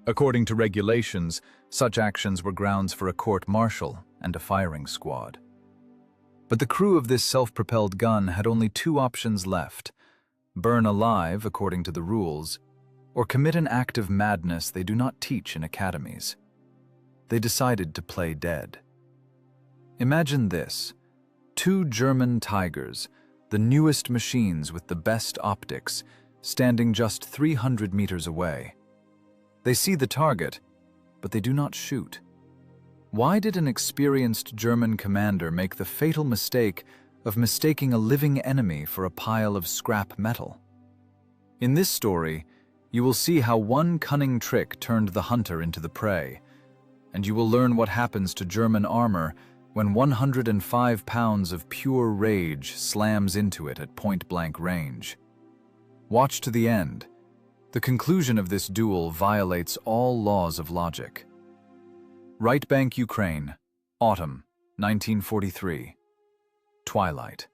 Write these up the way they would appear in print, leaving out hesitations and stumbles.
According to regulations, such actions were grounds for a court-martial and a firing squad. But the crew of this self-propelled gun had only two options left: burn alive according to the rules, or commit an act of madness they do not teach in academies. They decided to play dead. Imagine this: two German Tigers, the newest machines with the best optics, standing just 300 meters away. They see the target, but they do not shoot. Why did an experienced German commander make the fatal mistake of mistaking a living enemy for a pile of scrap metal? In this story, you will see how one cunning trick turned the hunter into the prey, and you will learn what happens to German armor when 105 pounds of pure rage slams into it at point-blank range. Watch to the end. The conclusion of this duel violates all laws of logic. Right Bank, Ukraine, autumn, 1943. Twilight.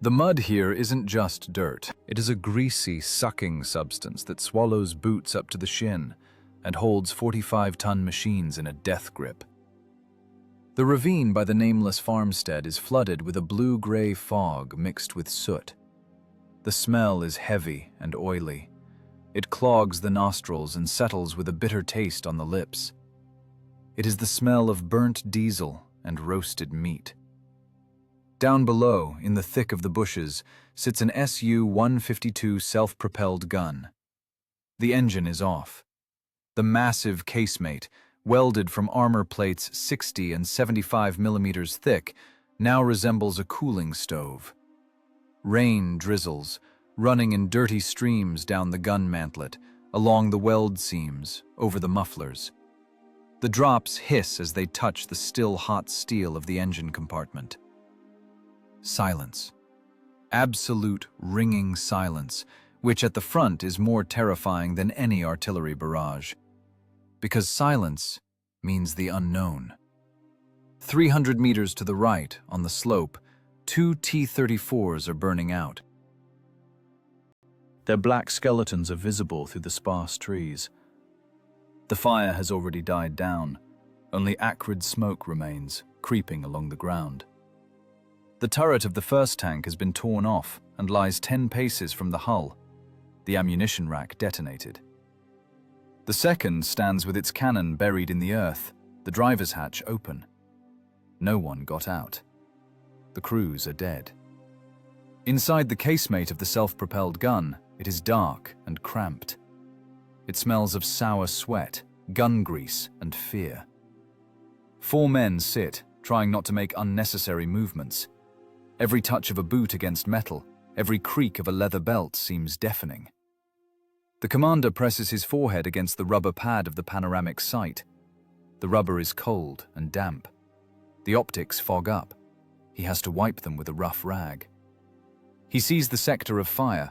The mud here isn't just dirt. It is a greasy, sucking substance that swallows boots up to the shin and holds 45-ton machines in a death grip. The ravine by the nameless farmstead is flooded with a blue-gray fog mixed with soot. The smell is heavy and oily. It clogs the nostrils and settles with a bitter taste on the lips. It is the smell of burnt diesel and roasted meat. Down below, in the thick of the bushes, sits an Su-152 self-propelled gun. The engine is off. The massive casemate, welded from armor plates 60 and 75 millimeters thick, now resembles a cooling stove. Rain drizzles, running in dirty streams down the gun mantlet, along the weld seams, over the mufflers. The drops hiss as they touch the still hot steel of the engine compartment. Silence. Absolute ringing silence, which at the front is more terrifying than any artillery barrage. Because silence means the unknown. 300 meters to the right, on the slope, two T-34s are burning out. Their black skeletons are visible through the sparse trees. The fire has already died down. Only acrid smoke remains, creeping along the ground. The turret of the first tank has been torn off and lies 10 paces from the hull. The ammunition rack detonated. The second stands with its cannon buried in the earth, the driver's hatch open. No one got out. The crews are dead. Inside the casemate of the self-propelled gun, it is dark and cramped. It smells of sour sweat, gun grease, and fear. 4 men sit, trying not to make unnecessary movements. Every touch of a boot against metal, every creak of a leather belt seems deafening. The commander presses his forehead against the rubber pad of the panoramic sight. The rubber is cold and damp. The optics fog up. He has to wipe them with a rough rag. He sees the sector of fire,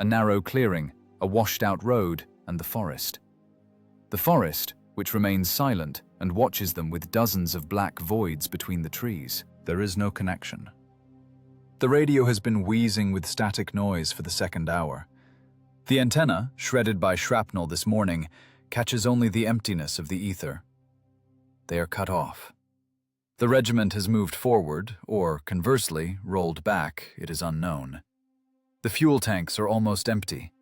a narrow clearing, a washed-out road, and the forest. The forest, which remains silent and watches them with dozens of black voids between the trees. There is no connection. The radio has been wheezing with static noise for the second hour. The antenna, shredded by shrapnel this morning, catches only the emptiness of the ether. They are cut off. The regiment has moved forward, or, conversely, rolled back, it is unknown. The fuel tanks are almost empty.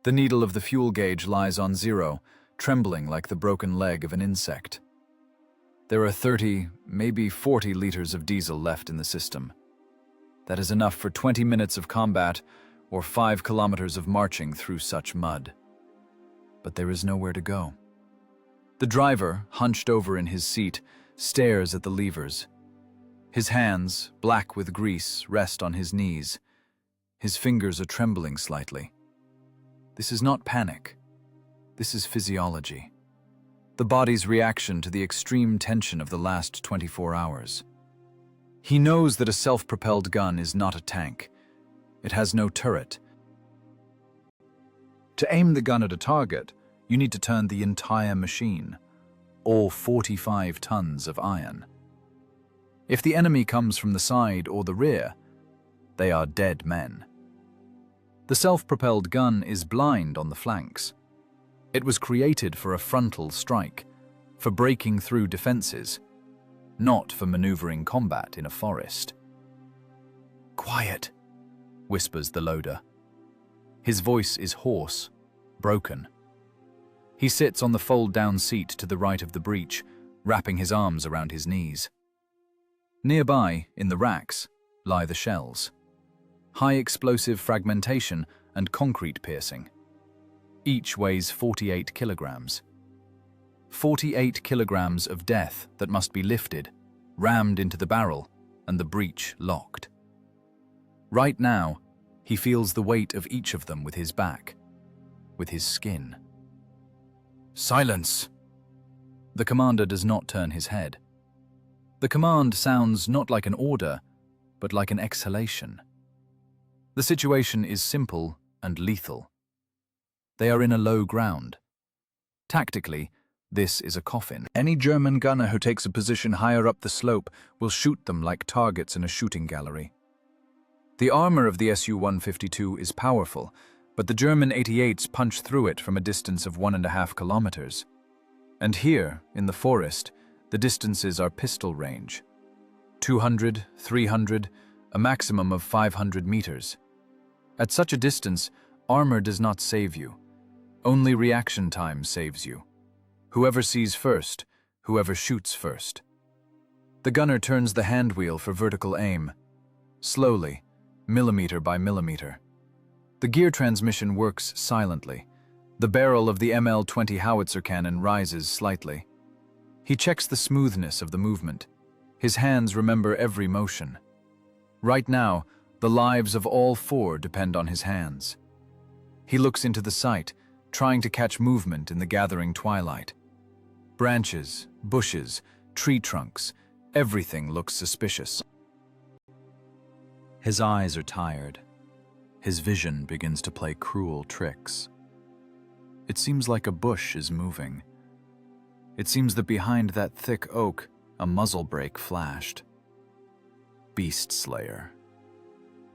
The needle of the fuel gauge lies on zero, trembling like the broken leg of an insect. There are 30, maybe 40 liters of diesel left in the system. That is enough for 20 minutes of combat or 5 kilometers of marching through such mud. But there is nowhere to go. The driver, hunched over in his seat, stares at the levers. His hands, black with grease, rest on his knees. His fingers are trembling slightly. This is not panic. This is physiology. The body's reaction to the extreme tension of the last 24 hours. He knows that a self-propelled gun is not a tank. It has no turret. To aim the gun at a target, you need to turn the entire machine, all 45 tons of iron. If the enemy comes from the side or the rear, they are dead men. The self-propelled gun is blind on the flanks. It was created for a frontal strike, for breaking through defenses, not for maneuvering combat in a forest. "Quiet," whispers the loader. His voice is hoarse, broken. He sits on the fold-down seat to the right of the breach, wrapping his arms around his knees. Nearby, in the racks, lie the shells. High explosive fragmentation and concrete piercing. Each weighs 48 kilograms. 48 kilograms of death that must be lifted, rammed into the barrel, and the breech locked. Right now, he feels the weight of each of them with his back, with his skin. "Silence!" The commander does not turn his head. The command sounds not like an order, but like an exhalation. The situation is simple and lethal. They are in a low ground. Tactically, this is a coffin. Any German gunner who takes a position higher up the slope will shoot them like targets in a shooting gallery. The armor of the Su-152 is powerful, but the German 88s punch through it from a distance of 1.5 kilometers. And here, in the forest, the distances are pistol range. 200, 300, a maximum of 500 meters. At such a distance, armor does not save you. Only reaction time saves you. Whoever sees first, whoever shoots first. The gunner turns the hand wheel for vertical aim. Slowly, millimeter by millimeter. The gear transmission works silently. The barrel of the ML-20 howitzer cannon rises slightly. He checks the smoothness of the movement. His hands remember every motion. Right now, the lives of all four depend on his hands. He looks into the sight, trying to catch movement in the gathering twilight. Branches, bushes, tree trunks, everything looks suspicious. His eyes are tired. His vision begins to play cruel tricks. It seems like a bush is moving. It seems that behind that thick oak, a muzzle brake flashed. Beast Slayer.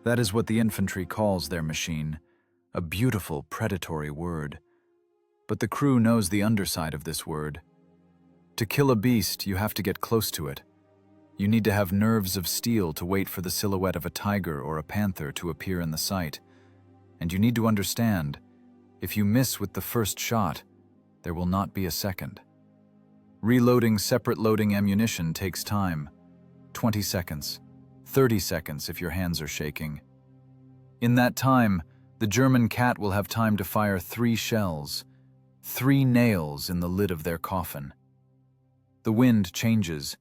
That is what the infantry calls their machine, a beautiful predatory word. But the crew knows the underside of this word. To kill a beast, you have to get close to it. You need to have nerves of steel to wait for the silhouette of a tiger or a panther to appear in the sight. And you need to understand, if you miss with the first shot, there will not be a second. Reloading separate loading ammunition takes time. 20 seconds, 30 seconds if your hands are shaking. In that time, the German cat will have time to fire 3 shells, 3 nails in the lid of their coffin. The wind changes.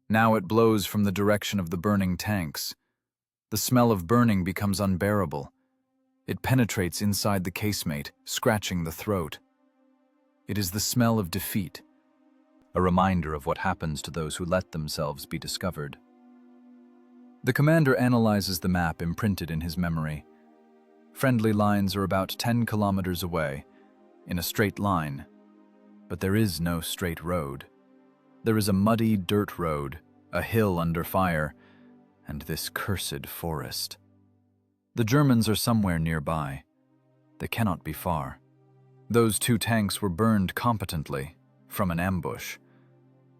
Now it blows from the direction of the burning tanks. The smell of burning becomes unbearable. It penetrates inside the casemate, scratching the throat. It is the smell of defeat, a reminder of what happens to those who let themselves be discovered. The commander analyzes the map imprinted in his memory. Friendly lines are about 10 kilometers away, in a straight line. But there is no straight road. There is a muddy dirt road, a hill under fire, and this cursed forest. The Germans are somewhere nearby. They cannot be far. Those 2 tanks were burned competently, from an ambush.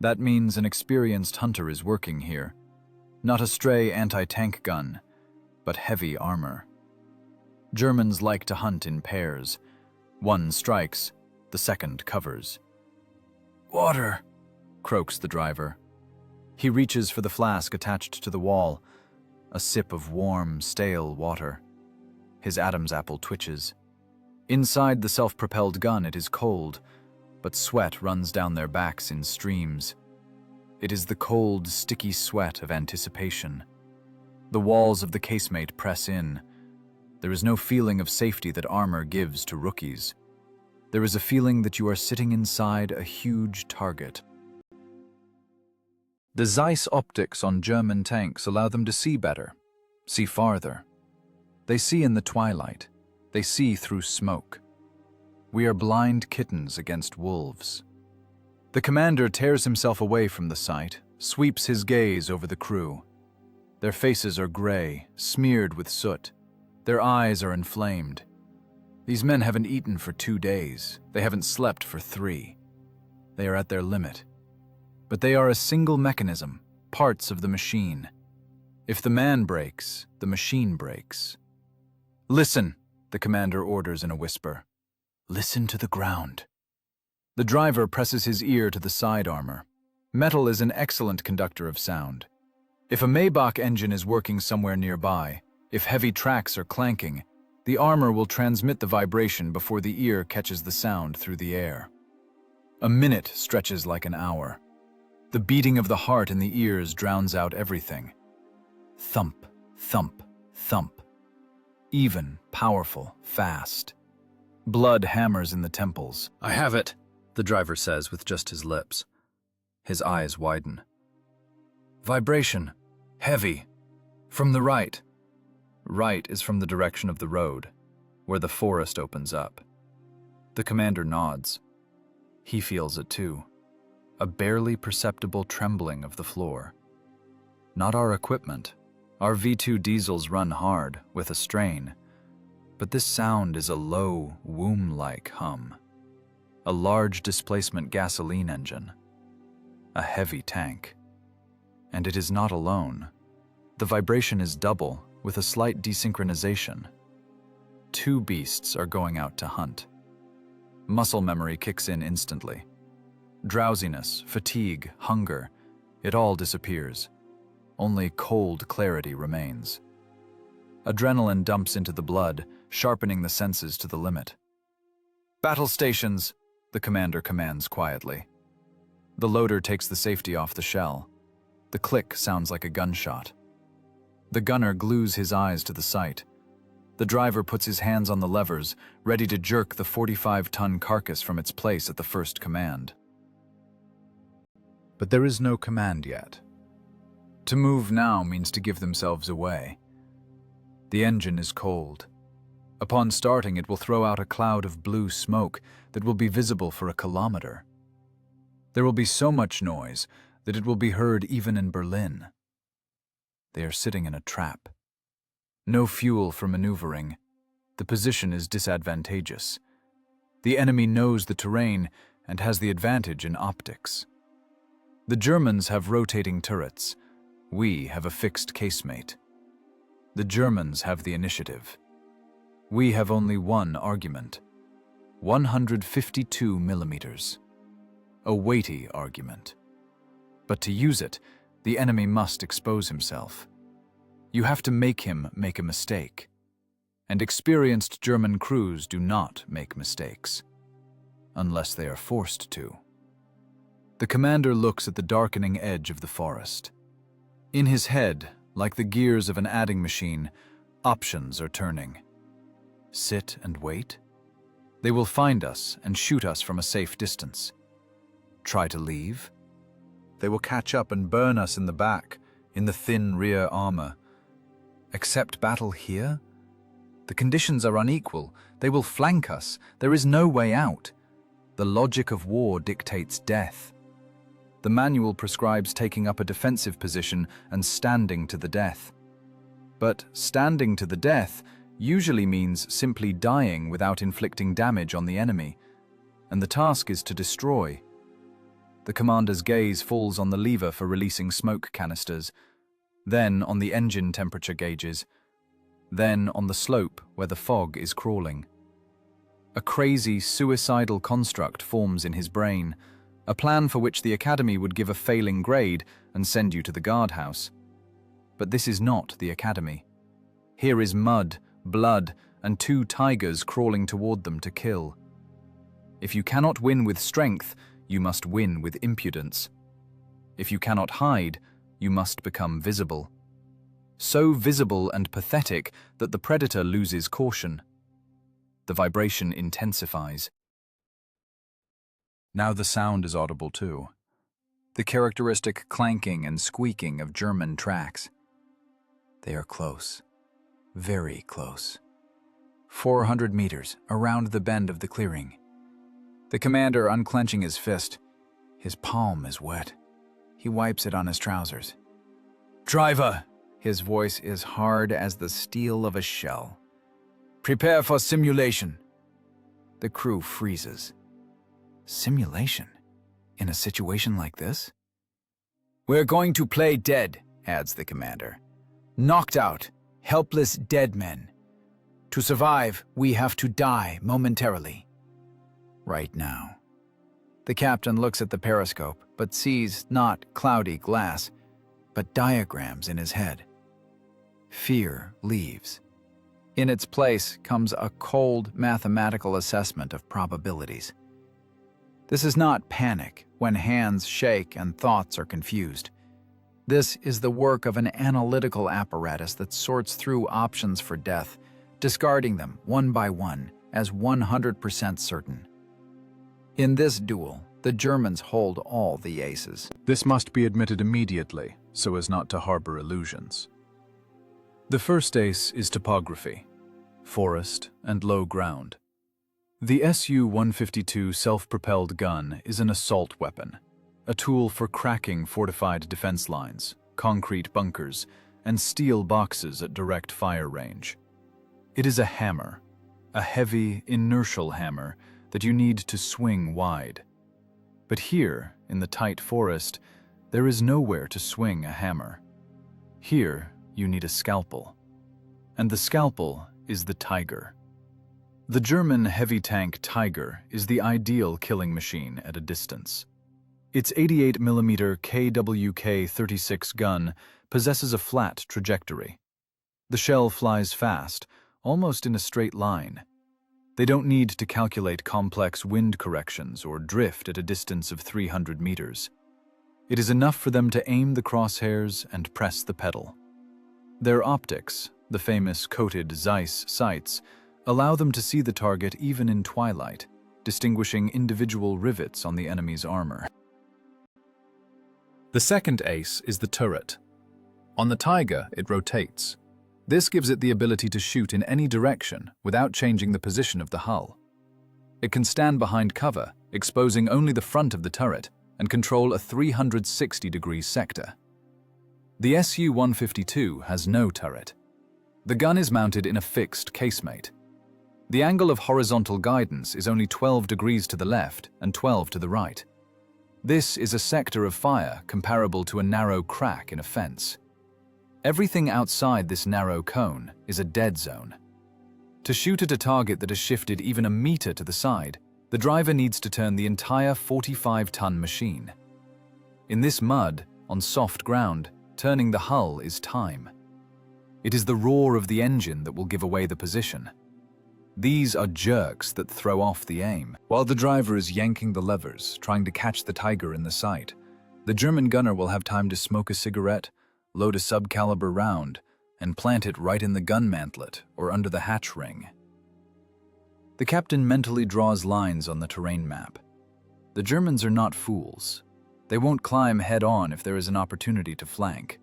That means an experienced hunter is working here. Not a stray anti-tank gun, but heavy armor. Germans like to hunt in pairs. One strikes, the second covers. "Water," croaks the driver. He reaches for the flask attached to the wall, a sip of warm, stale water. His Adam's apple twitches. Inside the self-propelled gun it is cold, but sweat runs down their backs in streams. It is the cold, sticky sweat of anticipation. The walls of the casemate press in. There is no feeling of safety that armor gives to rookies. There is a feeling that you are sitting inside a huge target. The Zeiss optics on German tanks allow them to see better, see farther. They see in the twilight. They see through smoke. We are blind kittens against wolves. The commander tears himself away from the sight, sweeps his gaze over the crew. Their faces are gray, smeared with soot. Their eyes are inflamed. These men haven't eaten for 2 days. They haven't slept for 3. They are at their limit. But they are a single mechanism, parts of the machine. If the man breaks, the machine breaks. Listen, the commander orders in a whisper. Listen to the ground. The driver presses his ear to the side armor. Metal is an excellent conductor of sound. If a Maybach engine is working somewhere nearby, if heavy tracks are clanking, the armor will transmit the vibration before the ear catches the sound through the air. A minute stretches like an hour. The beating of the heart in the ears drowns out everything. Thump, thump, thump. Even, powerful, fast. Blood hammers in the temples. "I have it," the driver says with just his lips. His eyes widen. Vibration. Heavy. From the right. Right is from the direction of the road, where the forest opens up. The commander nods. He feels it too. A barely perceptible trembling of the floor. Not our equipment. Our V2 diesels run hard, with a strain. But this sound is a low, womb-like hum. A large displacement gasoline engine. A heavy tank. And it is not alone. The vibration is double, with a slight desynchronization. 2 beasts are going out to hunt. Muscle memory kicks in instantly. Drowsiness, fatigue, hunger, it all disappears. Only cold clarity remains. Adrenaline dumps into the blood, sharpening the senses to the limit. "Battle stations," the commander commands quietly. The loader takes the safety off the shell. The click sounds like a gunshot. The gunner glues his eyes to the sight. The driver puts his hands on the levers, ready to jerk the 45-ton carcass from its place at the first command. But there is no command yet. To move now means to give themselves away. The engine is cold. Upon starting, it will throw out a cloud of blue smoke that will be visible for a kilometer. There will be so much noise that it will be heard even in Berlin. They are sitting in a trap. No fuel for maneuvering. The position is disadvantageous. The enemy knows the terrain and has the advantage in optics. The Germans have rotating turrets. We have a fixed casemate. The Germans have the initiative. We have only one argument. 152 millimeters. A weighty argument. But to use it, the enemy must expose himself. You have to make him make a mistake. And experienced German crews do not make mistakes. Unless they are forced to. The commander looks at the darkening edge of the forest. In his head, like the gears of an adding machine, options are turning. Sit and wait? They will find us and shoot us from a safe distance. Try to leave? They will catch up and burn us in the back, in the thin rear armor. Accept battle here? The conditions are unequal. They will flank us. There is no way out. The logic of war dictates death. The manual prescribes taking up a defensive position and standing to the death. But standing to the death usually means simply dying without inflicting damage on the enemy, and the task is to destroy. The commander's gaze falls on the lever for releasing smoke canisters, then on the engine temperature gauges, then on the slope where the fog is crawling. A crazy, suicidal construct forms in his brain, a plan for which the Academy would give a failing grade and send you to the guardhouse. But this is not the Academy. Here is mud, blood, and 2 tigers crawling toward them to kill. If you cannot win with strength, you must win with impudence. If you cannot hide, you must become visible. So visible and pathetic that the predator loses caution. The vibration intensifies. Now the sound is audible too. The characteristic clanking and squeaking of German tracks. They are close. Very close. 400 meters around the bend of the clearing. The commander unclenching his fist. His palm is wet. He wipes it on his trousers. "Driver!" His voice is hard as the steel of a shell. "Prepare for simulation. The crew freezes. Simulation? In a situation like this? "We're going to play dead," adds the commander. "Knocked out, helpless dead men. To survive, we have to die momentarily. Right now." The captain looks at the periscope, but sees not cloudy glass, but diagrams in his head. Fear leaves. In its place comes a cold mathematical assessment of probabilities. This is not panic when hands shake and thoughts are confused. This is the work of an analytical apparatus that sorts through options for death, discarding them one by one as 100% certain. In this duel, the Germans hold all the aces. This must be admitted immediately, so as not to harbor illusions. The first ace is topography, forest, and low ground. The Su-152 self-propelled gun is an assault weapon, a tool for cracking fortified defense lines, concrete bunkers, and steel boxes at direct fire range. It is a hammer, a heavy, inertial hammer that you need to swing wide. But here, in the tight forest, there is nowhere to swing a hammer. Here, you need a scalpel. And the scalpel is the Tiger. The German heavy tank Tiger is the ideal killing machine at a distance. Its 88mm KWK-36 gun possesses a flat trajectory. The shell flies fast, almost in a straight line. They don't need to calculate complex wind corrections or drift at a distance of 300 meters. It is enough for them to aim the crosshairs and press the pedal. Their optics, the famous coated Zeiss sights, allow them to see the target even in twilight, distinguishing individual rivets on the enemy's armor. The second ace is the turret. On the Tiger, it rotates. This gives it the ability to shoot in any direction without changing the position of the hull. It can stand behind cover, exposing only the front of the turret, and control a 360-degree sector. The Su-152 has no turret. The gun is mounted in a fixed casemate. The angle of horizontal guidance is only 12 degrees to the left and 12 to the right. This is a sector of fire comparable to a narrow crack in a fence. Everything outside this narrow cone is a dead zone. To shoot at a target that has shifted even a meter to the side, the driver needs to turn the entire 45-ton machine. In this mud, on soft ground, turning the hull is time. It is the roar of the engine that will give away the position. These are jerks that throw off the aim. While the driver is yanking the levers, trying to catch the Tiger in the sight, the German gunner will have time to smoke a cigarette, load a sub-caliber round, and plant it right in the gun mantlet or under the hatch ring. The captain mentally draws lines on the terrain map. The Germans are not fools. They won't climb head-on if there is an opportunity to flank.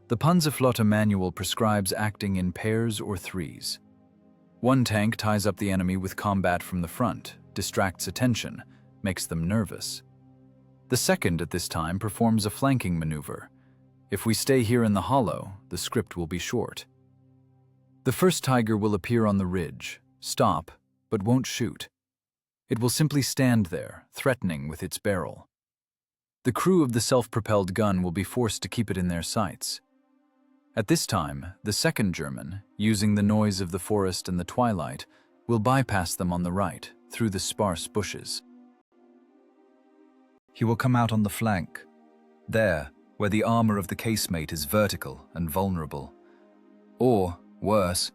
The Panzerflotte manual prescribes acting in pairs or threes. One tank ties up the enemy with combat from the front, distracts attention, makes them nervous. The second at this time performs a flanking maneuver. If we stay here in the hollow, the script will be short. The first Tiger will appear on the ridge, stop, but won't shoot. It will simply stand there, threatening with its barrel. The crew of the self-propelled gun will be forced to keep it in their sights. At this time, the second German, using the noise of the forest and the twilight, will bypass them on the right, through the sparse bushes. He will come out on the flank, there, where the armor of the casemate is vertical and vulnerable. Or, worse,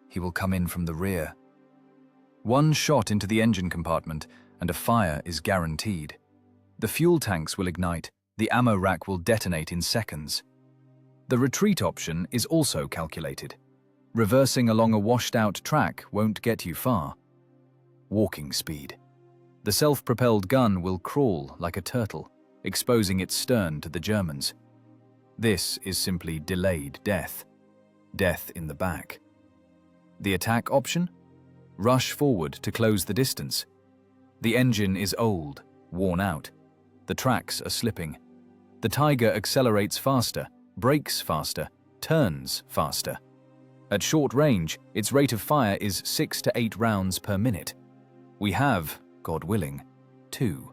he will come in from the rear. One shot into the engine compartment, and a fire is guaranteed. The fuel tanks will ignite, the ammo rack will detonate in seconds. The retreat option is also calculated. Reversing along a washed-out track won't get you far. Walking speed. The self-propelled gun will crawl like a turtle, exposing its stern to the Germans. This is simply delayed death. Death in the back. The attack option? Rush forward to close the distance. The engine is old, worn out. The tracks are slipping. The Tiger accelerates faster, brakes faster, turns faster. At short range, its rate of fire is 6 to 8 rounds per minute. We have, God willing, 2.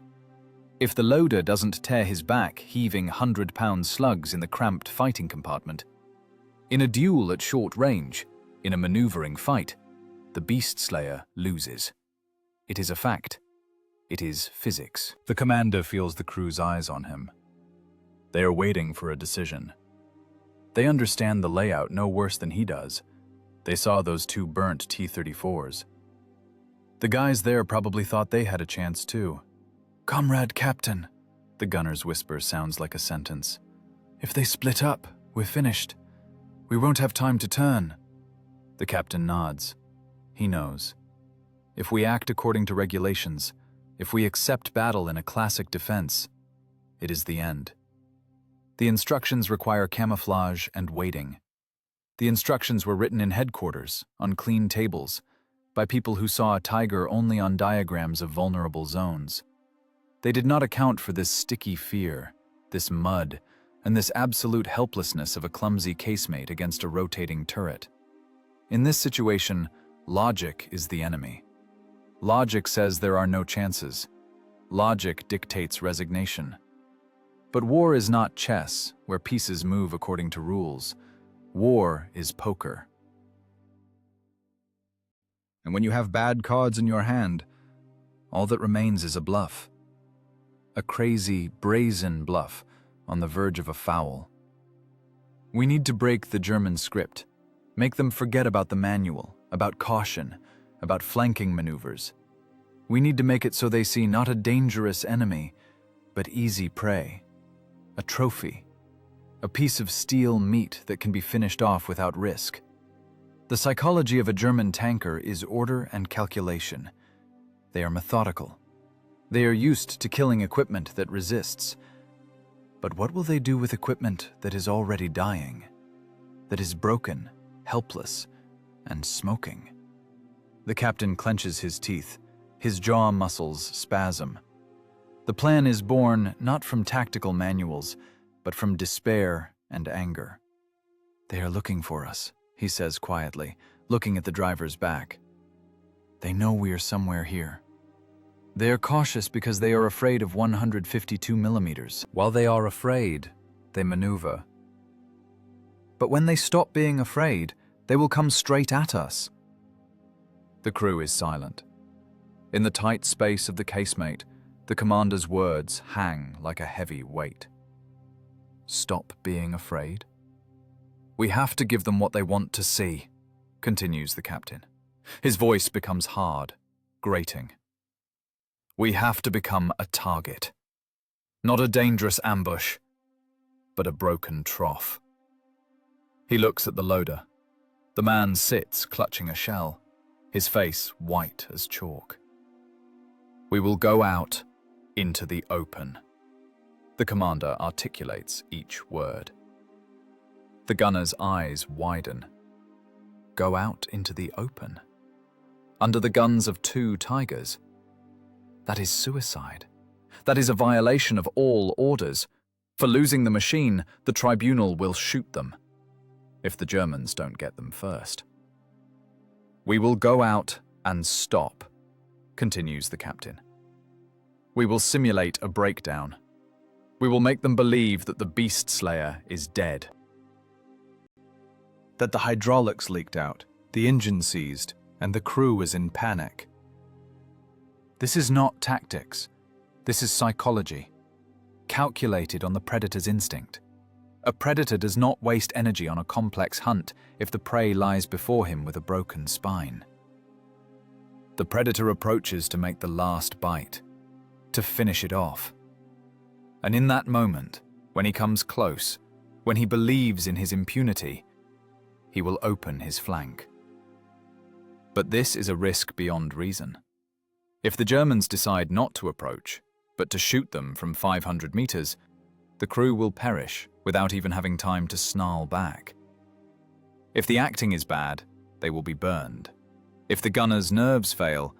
If the loader doesn't tear his back heaving 100-pound slugs in the cramped fighting compartment. In a duel at short range, in a maneuvering fight, the beast slayer loses. It is a fact. It is physics. The commander feels the crew's eyes on him. They are waiting for a decision. They understand the layout no worse than he does. They saw those 2 burnt T-34s. The guys there probably thought they had a chance too. "Comrade Captain," the gunner's whisper sounds like a sentence. "If they split up, we're finished. We won't have time to turn." The captain nods. He knows. If we act according to regulations, if we accept battle in a classic defense, it is the end. The instructions require camouflage and waiting. The instructions were written in headquarters, on clean tables, by people who saw a tiger only on diagrams of vulnerable zones. They did not account for this sticky fear, this mud, and this absolute helplessness of a clumsy casemate against a rotating turret. In this situation, logic is the enemy. Logic says there are no chances. Logic dictates resignation. But war is not chess, where pieces move according to rules. War is poker. And when you have bad cards in your hand, all that remains is a bluff. A crazy, brazen bluff on the verge of a foul. We need to break the German script, make them forget about the manual, about caution, about flanking maneuvers. We need to make it so they see not a dangerous enemy, but easy prey, a trophy, a piece of steel meat that can be finished off without risk. The psychology of a German tanker is order and calculation. They are methodical. They are used to killing equipment that resists. But what will they do with equipment that is already dying, that is broken, helpless, and smoking? The captain clenches his teeth. His jaw muscles spasm. The plan is born not from tactical manuals, but from despair and anger. "They are looking for us," he says quietly, looking at the driver's back. "They know we are somewhere here. They are cautious because they are afraid of 152 millimeters. While they are afraid, they maneuver. But when they stop being afraid, they will come straight at us." The crew is silent. In the tight space of the casemate, the commander's words hang like a heavy weight. Stop being afraid? "We have to give them what they want to see," continues the captain. His voice becomes hard, grating. "We have to become a target. Not a dangerous ambush, but a broken trough." He looks at the loader. The man sits clutching a shell, his face white as chalk. "We will go out into the open." The commander articulates each word. The gunner's eyes widen. Go out into the open? Under the guns of 2 tigers? That is suicide. That is a violation of all orders. For losing the machine, the tribunal will shoot them, if the Germans don't get them first. "We will go out and stop," continues the captain. "We will simulate a breakdown. We will make them believe that the beast slayer is dead. That the hydraulics leaked out, the engine seized, and the crew is in panic. This is not tactics. This is psychology, calculated on the predator's instinct. A predator does not waste energy on a complex hunt if the prey lies before him with a broken spine. The predator approaches to make the last bite, to finish it off. And in that moment, when he comes close, when he believes in his impunity, he will open his flank. But this is a risk beyond reason. If the Germans decide not to approach, but to shoot them from 500 meters, the crew will perish without even having time to snarl back. If the acting is bad, they will be burned. If the gunner's nerves fail,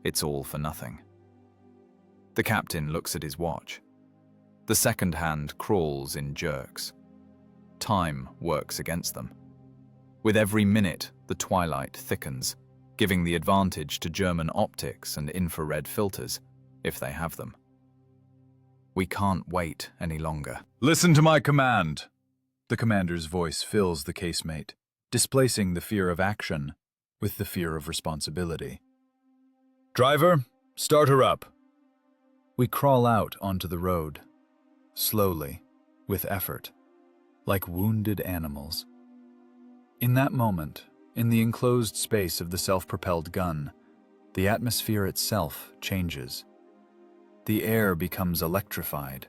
it's all for nothing. The captain looks at his watch. The second hand crawls in jerks. Time works against them. With every minute, the twilight thickens. giving the advantage to German optics and infrared filters, if they have them. We can't wait any longer. Listen to my command! The commander's voice fills the casemate, displacing the fear of action with the fear of responsibility. Driver, start her up. We crawl out onto the road, slowly, with effort, like wounded animals. In that moment, in the enclosed space of the self-propelled gun, the atmosphere itself changes. The air becomes electrified.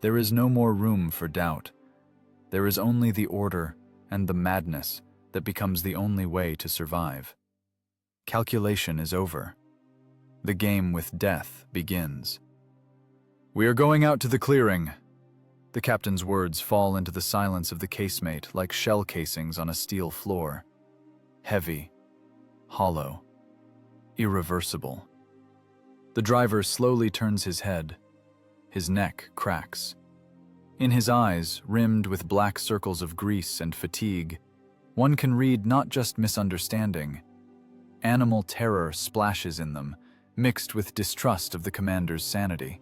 There is no more room for doubt. There is only the order and the madness that becomes the only way to survive. Calculation is over. The game with death begins. We are going out to the clearing. The captain's words fall into the silence of the casemate like shell casings on a steel floor. Heavy, hollow, irreversible. The driver slowly turns his head. His neck cracks. In his eyes, rimmed with black circles of grease and fatigue, one can read not just misunderstanding. Animal terror splashes in them, mixed with distrust of the commander's sanity.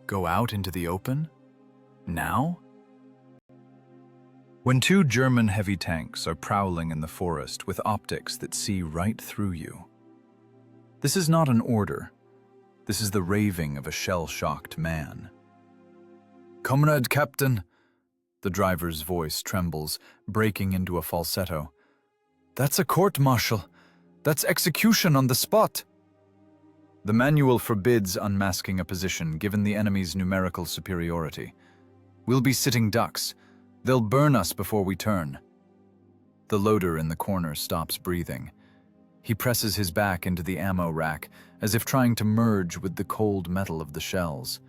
Go out into the open? Now? When two German heavy tanks are prowling in the forest with optics that see right through you. This is not an order. This is the raving of a shell-shocked man. Comrade Captain, the driver's voice trembles, breaking into a falsetto. That's a court-martial. That's execution on the spot. The manual forbids unmasking a position given the enemy's numerical superiority. We'll be sitting ducks. They'll burn us before we turn. The loader in the corner stops breathing. He presses his back into the ammo rack, as if trying to merge with the cold metal of the shells.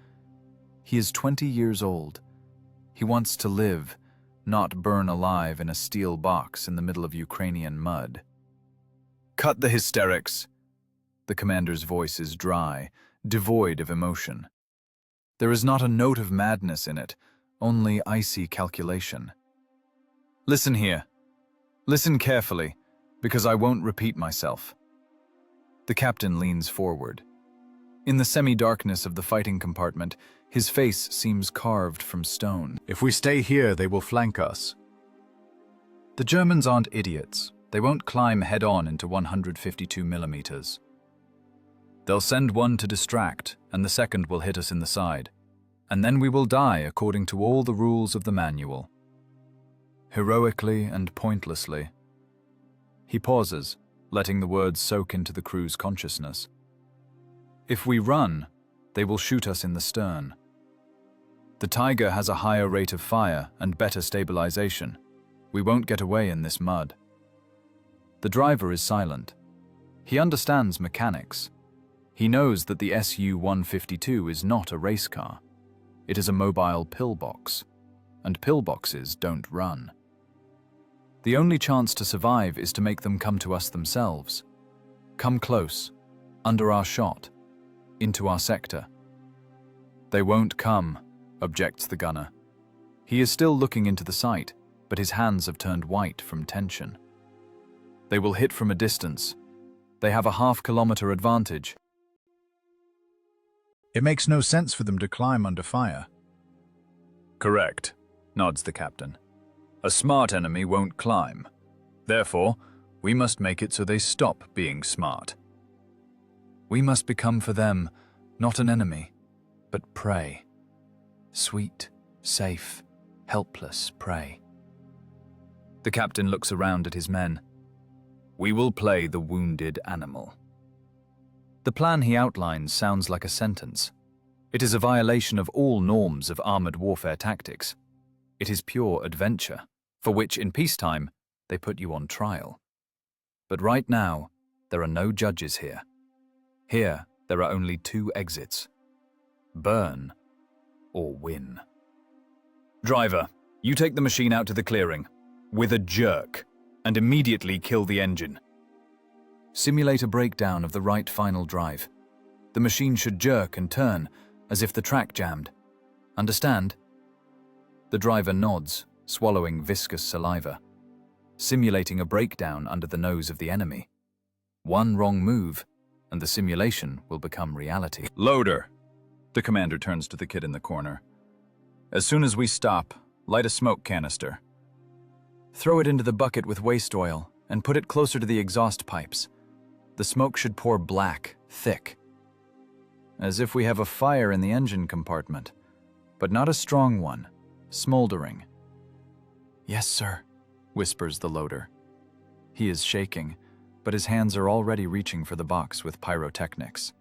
He is 20 years old. He wants to live, not burn alive in a steel box in the middle of Ukrainian mud. Cut the hysterics. The commander's voice is dry, devoid of emotion. There is not a note of madness in it, only icy calculation. Listen here. Listen carefully, because I won't repeat myself. The captain leans forward. In the semi-darkness of the fighting compartment, his face seems carved from stone. If we stay here, they will flank us. The Germans aren't idiots. They won't climb head-on into 152 millimeters. They'll send one to distract, and the second will hit us in the side. And then we will die according to all the rules of the manual. Heroically and pointlessly. He pauses, letting the words soak into the crew's consciousness. If we run, they will shoot us in the stern. The Tiger has a higher rate of fire and better stabilization. We won't get away in this mud. The driver is silent. He understands mechanics. He knows that the Su-152 is not a race car. It is a mobile pillbox, and pillboxes don't run. The only chance to survive is to make them come to us themselves. Come close, under our shot, into our sector. They won't come, objects the gunner. He is still looking into the sight, but his hands have turned white from tension. They will hit from a distance. They have a half-kilometer advantage. It makes no sense for them to climb under fire. Correct, nods the captain. A smart enemy won't climb. Therefore, we must make it so they stop being smart. We must become for them not an enemy, but prey. Sweet, safe, helpless prey. The captain looks around at his men. We will play the wounded animal. The plan he outlines sounds like a sentence. It is a violation of all norms of armored warfare tactics. It is pure adventure, for which in peacetime they put you on trial. But right now, there are no judges here. Here, there are only two exits. Burn or win. Driver, you take the machine out to the clearing, with a jerk, and immediately kill the engine. Simulate a breakdown of the right final drive. The machine should jerk and turn, as if the track jammed. Understand? The driver nods, swallowing viscous saliva, simulating a breakdown under the nose of the enemy. One wrong move, and the simulation will become reality. Loader! The commander turns to the kid in the corner. As soon as we stop, light a smoke canister. Throw it into the bucket with waste oil and put it closer to the exhaust pipes. The smoke should pour black, thick. As if we have a fire in the engine compartment, but not a strong one, smoldering. Yes, sir, whispers the loader. He is shaking, but his hands are already reaching for the box with pyrotechnics.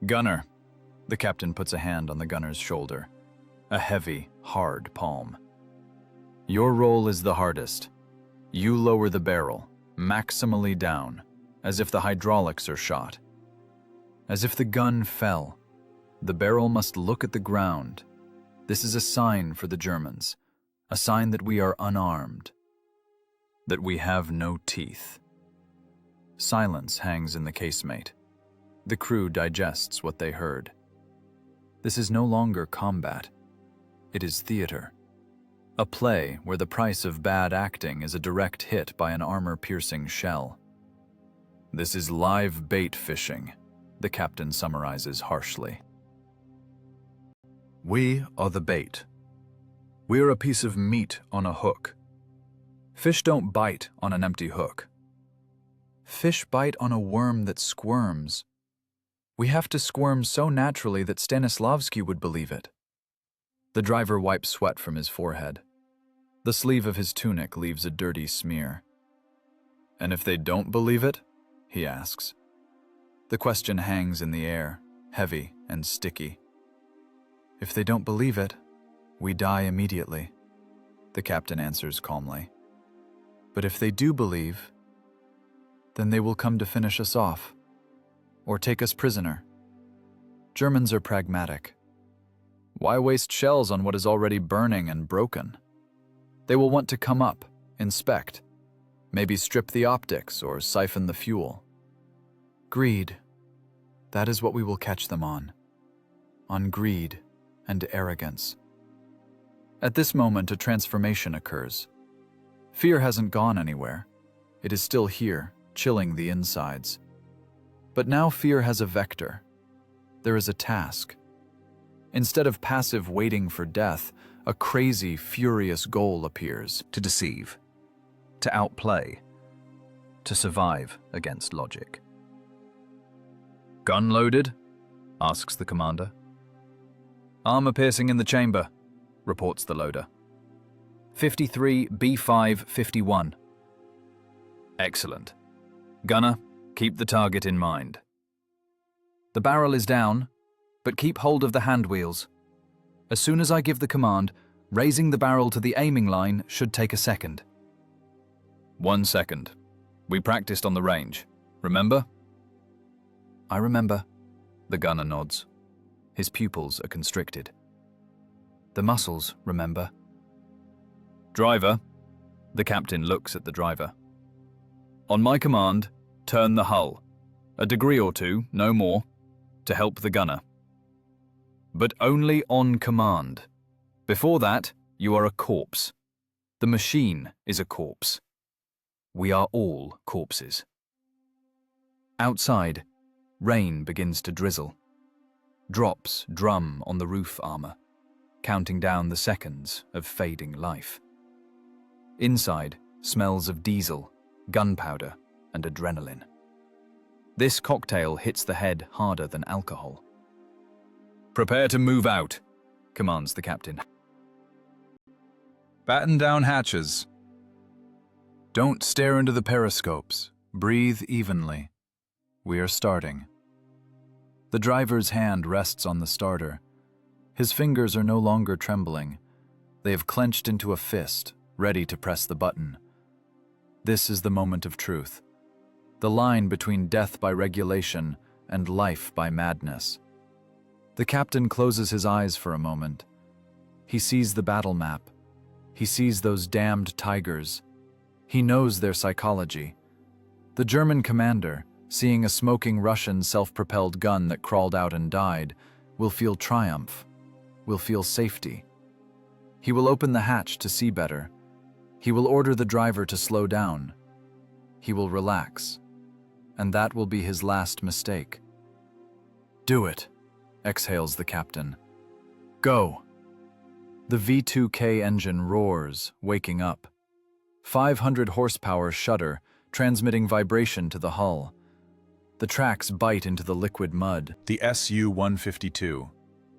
Gunner. The captain puts a hand on the gunner's shoulder, a heavy, hard palm. Your role is the hardest. You lower the barrel, maximally down, as if the hydraulics are shot. As if the gun fell. The barrel must look at the ground. This is a sign for the Germans, a sign that we are unarmed, that we have no teeth. Silence hangs in the casemate. The crew digests what they heard. This is no longer combat. It is theater. A play where the price of bad acting is a direct hit by an armor-piercing shell. This is live bait fishing, the captain summarizes harshly. We are the bait. We are a piece of meat on a hook. Fish don't bite on an empty hook. Fish bite on a worm that squirms. We have to squirm so naturally that Stanislavski would believe it. The driver wipes sweat from his forehead. The sleeve of his tunic leaves a dirty smear. And if they don't believe it? He asks. The question hangs in the air, heavy and sticky. If they don't believe it, we die immediately, the captain answers calmly. But if they do believe, then they will come to finish us off, or take us prisoner. Germans are pragmatic. Why waste shells on what is already burning and broken? They will want to come up, inspect, maybe strip the optics or siphon the fuel. Greed, that is what we will catch them on greed and arrogance. At this moment, a transformation occurs. Fear hasn't gone anywhere. It is still here, chilling the insides. But now fear has a vector. There is a task. Instead of passive waiting for death, a crazy, furious goal appears. To deceive, to outplay, to survive against logic. Gun loaded? Asks the commander. Armor piercing in the chamber, reports the loader. 53 B5 51. Excellent. Gunner, keep the target in mind. The barrel is down, but keep hold of the hand wheels. As soon as I give the command, raising the barrel to the aiming line should take a second. 1 second. We practiced on the range. Remember? I remember. The gunner nods. His pupils are constricted. The muscles remember. Driver. The captain looks at the driver. On my command, turn the hull. A degree or two, no more, to help the gunner. But only on command. Before that, you are a corpse. The machine is a corpse. We are all corpses. Outside, rain begins to drizzle. Drops drum on the roof armor, counting down the seconds of fading life. Inside, smells of diesel, gunpowder, and adrenaline. This cocktail hits the head harder than alcohol. Prepare to move out, commands the captain. Batten down hatches. Don't stare into the periscopes. Breathe evenly. We are starting. The driver's hand rests on the starter. His fingers are no longer trembling. They have clenched into a fist, ready to press the button. This is the moment of truth. The line between death by regulation and life by madness. The captain closes his eyes for a moment. He sees the battle map. He sees those damned tigers. He knows their psychology. The German commander, seeing a smoking Russian self-propelled gun that crawled out and died, will feel triumph, will feel safety. He will open the hatch to see better. He will order the driver to slow down. He will relax. and that will be his last mistake. "Do it," exhales the captain. "Go." The V2K engine roars, waking up. 500 horsepower shudder, transmitting vibration to the hull. The tracks bite into the liquid mud. The Su-152,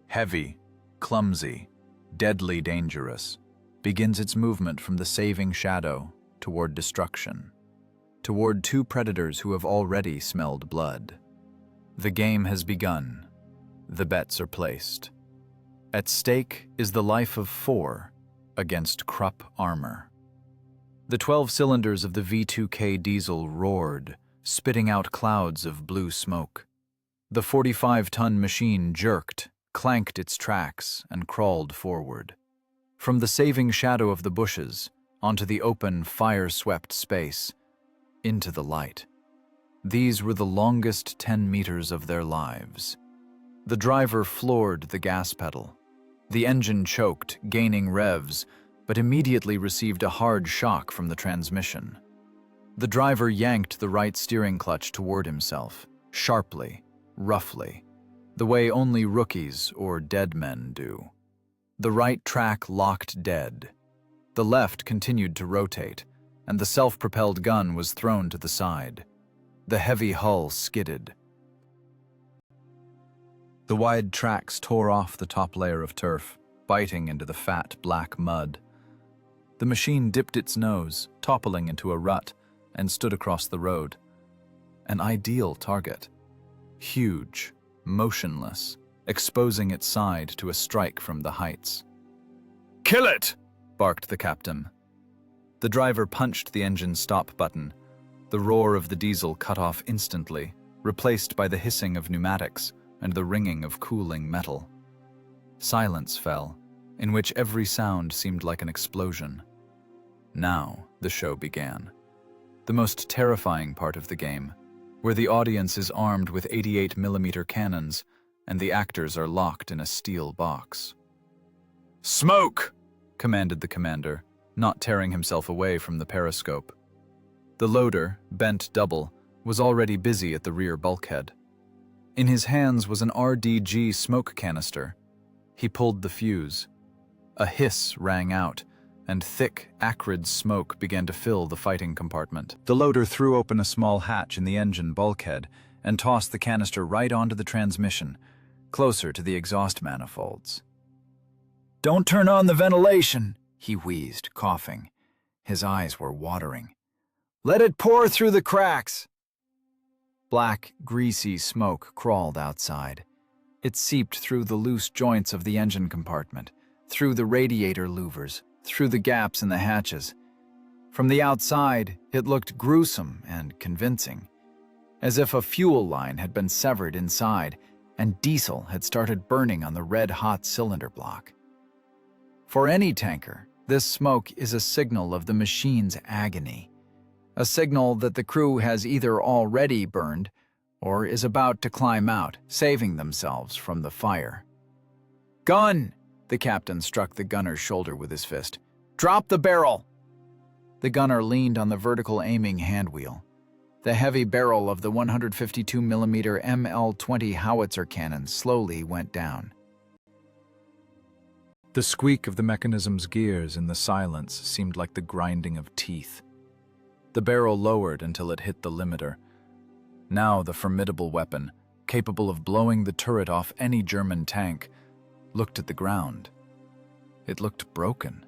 heavy, clumsy, deadly dangerous, begins its movement from the saving shadow toward destruction, toward two predators who have already smelled blood. The game has begun. The bets are placed. At stake is the life of 4 against Krupp armor. The 12 cylinders of the V2K diesel roared, spitting out clouds of blue smoke. The 45-ton machine jerked, clanked its tracks, and crawled forward. From the saving shadow of the bushes, onto the open, fire-swept space, into the light. These were the longest 10 meters of their lives. The driver floored the gas pedal. The engine choked, gaining revs, but immediately received a hard shock from the transmission. The driver yanked the right steering clutch toward himself, sharply, roughly, the way only rookies or dead men do. The right track locked dead. The left continued to rotate, and the self-propelled gun was thrown to the side. The heavy hull skidded. The wide tracks tore off the top layer of turf, biting into the fat, black mud. The machine dipped its nose, toppling into a rut, and stood across the road. An ideal target. Huge, motionless, exposing its side to a strike from the heights. "Kill it!" barked the captain. The driver punched the engine stop button. The roar of the diesel cut off instantly, replaced by the hissing of pneumatics and the ringing of cooling metal. Silence fell, in which every sound seemed like an explosion. Now the show began. The most terrifying part of the game, where the audience is armed with 88mm cannons and the actors are locked in a steel box. "Smoke!" commanded the commander, not tearing himself away from the periscope. The loader, bent double, was already busy at the rear bulkhead. In his hands was an RDG smoke canister. He pulled the fuse. A hiss rang out, and thick, acrid smoke began to fill the fighting compartment. The loader threw open a small hatch in the engine bulkhead and tossed the canister right onto the transmission, closer to the exhaust manifolds. "Don't turn on the ventilation," he wheezed, coughing. His eyes were watering. "Let it pour through the cracks." Black, greasy smoke crawled outside. It seeped through the loose joints of the engine compartment, through the radiator louvers, through the gaps in the hatches. From the outside, it looked gruesome and convincing, as if a fuel line had been severed inside and diesel had started burning on the red-hot cylinder block. For any tanker, this smoke is a signal of the machine's agony, a signal that the crew has either already burned or is about to climb out, saving themselves from the fire. "Gun!" The captain struck the gunner's shoulder with his fist. "Drop the barrel!" The gunner leaned on the vertical aiming handwheel. The heavy barrel of the 152mm ML-20 howitzer cannon slowly went down. The squeak of the mechanism's gears in the silence seemed like the grinding of teeth. The barrel lowered until it hit the limiter. Now the formidable weapon, capable of blowing the turret off any German tank, looked at the ground. It looked broken,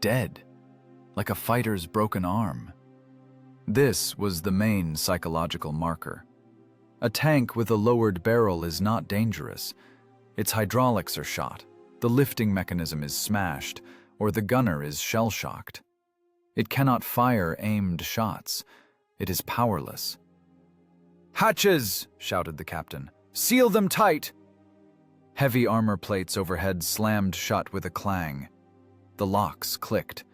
dead, like a fighter's broken arm. This was the main psychological marker. A tank with a lowered barrel is not dangerous. Its hydraulics are shot, the lifting mechanism is smashed, or the gunner is shell-shocked. It cannot fire aimed shots. It is powerless. "Hatches!" shouted the captain. "Seal them tight!" Heavy armor plates overhead slammed shut with a clang. The locks clicked.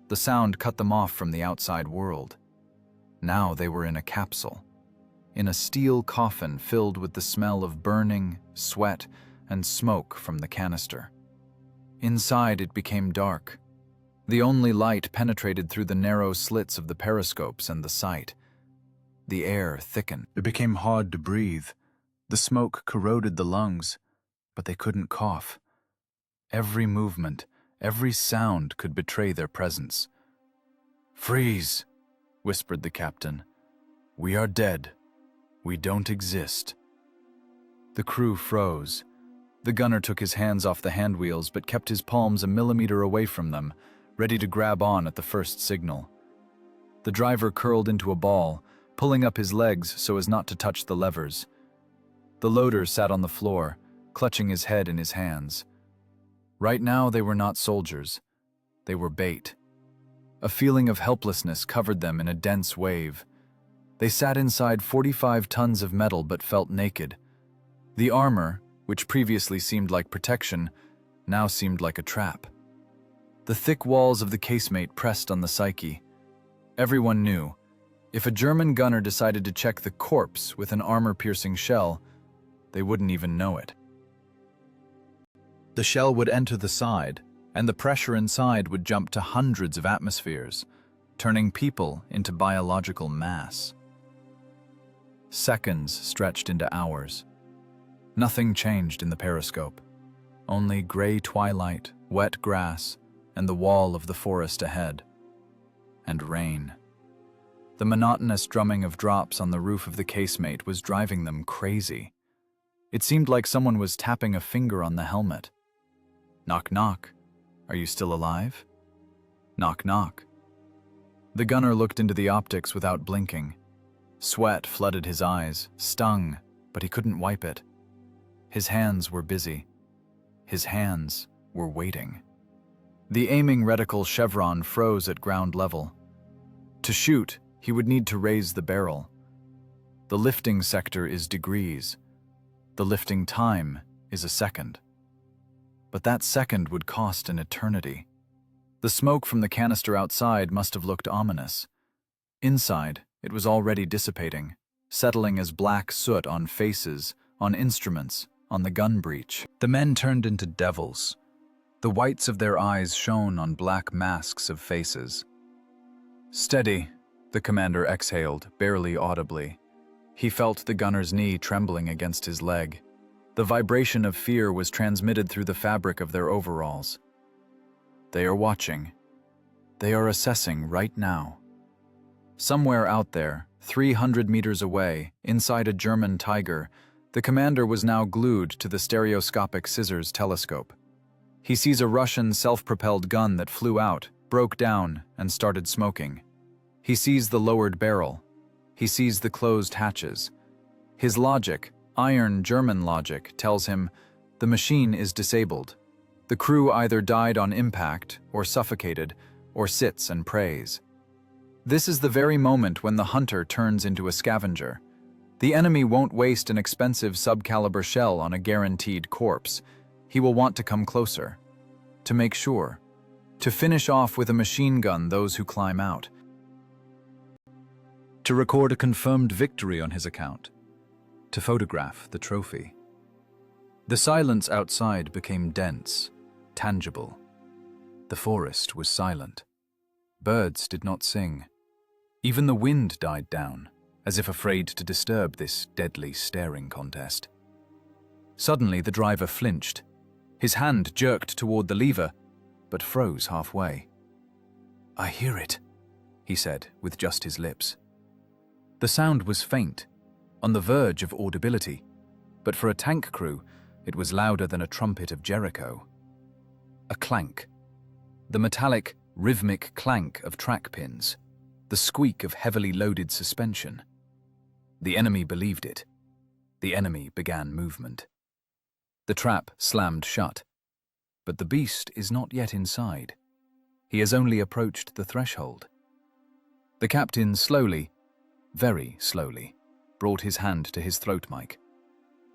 The sound cut them off from the outside world. Now they were in a capsule, in a steel coffin filled with the smell of burning, sweat, and smoke from the canister. Inside it became dark. The only light penetrated through the narrow slits of the periscopes and the sight. The air thickened. It became hard to breathe. The smoke corroded the lungs, but they couldn't cough. Every movement, every sound could betray their presence. "Freeze," whispered the captain. "We are dead. We don't exist." The crew froze. The gunner took his hands off the hand wheels but kept his palms a millimeter away from them, ready to grab on at the first signal. The driver curled into a ball, pulling up his legs so as not to touch the levers. The loader sat on the floor, clutching his head in his hands. Right now they were not soldiers. They were bait. A feeling of helplessness covered them in a dense wave. They sat inside 45 tons of metal but felt naked. The armor, which previously seemed like protection, now seemed like a trap. The thick walls of the casemate pressed on the psyche. Everyone knew, if a German gunner decided to check the corpse with an armor-piercing shell, they wouldn't even know it. The shell would enter the side, and the pressure inside would jump to hundreds of atmospheres, turning people into biological mass. Seconds stretched into hours. Nothing changed in the periscope. Only gray twilight, wet grass, and the wall of the forest ahead. And rain. The monotonous drumming of drops on the roof of the casemate was driving them crazy. It seemed like someone was tapping a finger on the helmet. Knock, knock. Are you still alive? Knock, knock. The gunner looked into the optics without blinking. Sweat flooded his eyes, stung, but he couldn't wipe it. His hands were busy. His hands were waiting. The aiming reticle chevron froze at ground level. To shoot, he would need to raise the barrel. The lifting sector is degrees. The lifting time is a second. But that second would cost an eternity. The smoke from the canister outside must have looked ominous. Inside, it was already dissipating, settling as black soot on faces, on instruments, on the gun breech. The men turned into devils. The whites of their eyes shone on black masks of faces. "Steady," the commander exhaled, barely audibly. He felt the gunner's knee trembling against his leg. The vibration of fear was transmitted through the fabric of their overalls. They are watching. They are assessing right now. Somewhere out there, 300 meters away, inside a German Tiger, the commander was now glued to the stereoscopic scissors telescope. He sees a Russian self-propelled gun that flew out, broke down, and started smoking. He sees the lowered barrel. He sees the closed hatches. His logic, iron German logic, tells him the machine is disabled. The crew either died on impact, or suffocated, or sits and prays. This is the very moment when the hunter turns into a scavenger. The enemy won't waste an expensive subcaliber shell on a guaranteed corpse. He will want to come closer, to make sure, to finish off with a machine gun those who climb out, to record a confirmed victory on his account, to photograph the trophy. The silence outside became dense, tangible. The forest was silent. Birds did not sing. Even the wind died down, as if afraid to disturb this deadly staring contest. Suddenly the driver flinched. His hand jerked toward the lever, but froze halfway. "I hear it," he said with just his lips. The sound was faint, on the verge of audibility, but for a tank crew, it was louder than a trumpet of Jericho. A clank. The metallic, rhythmic clank of track pins. The squeak of heavily loaded suspension. The enemy believed it. The enemy began movement. The trap slammed shut. But the beast is not yet inside. He has only approached the threshold. The captain slowly, very slowly, brought his hand to his throat mic.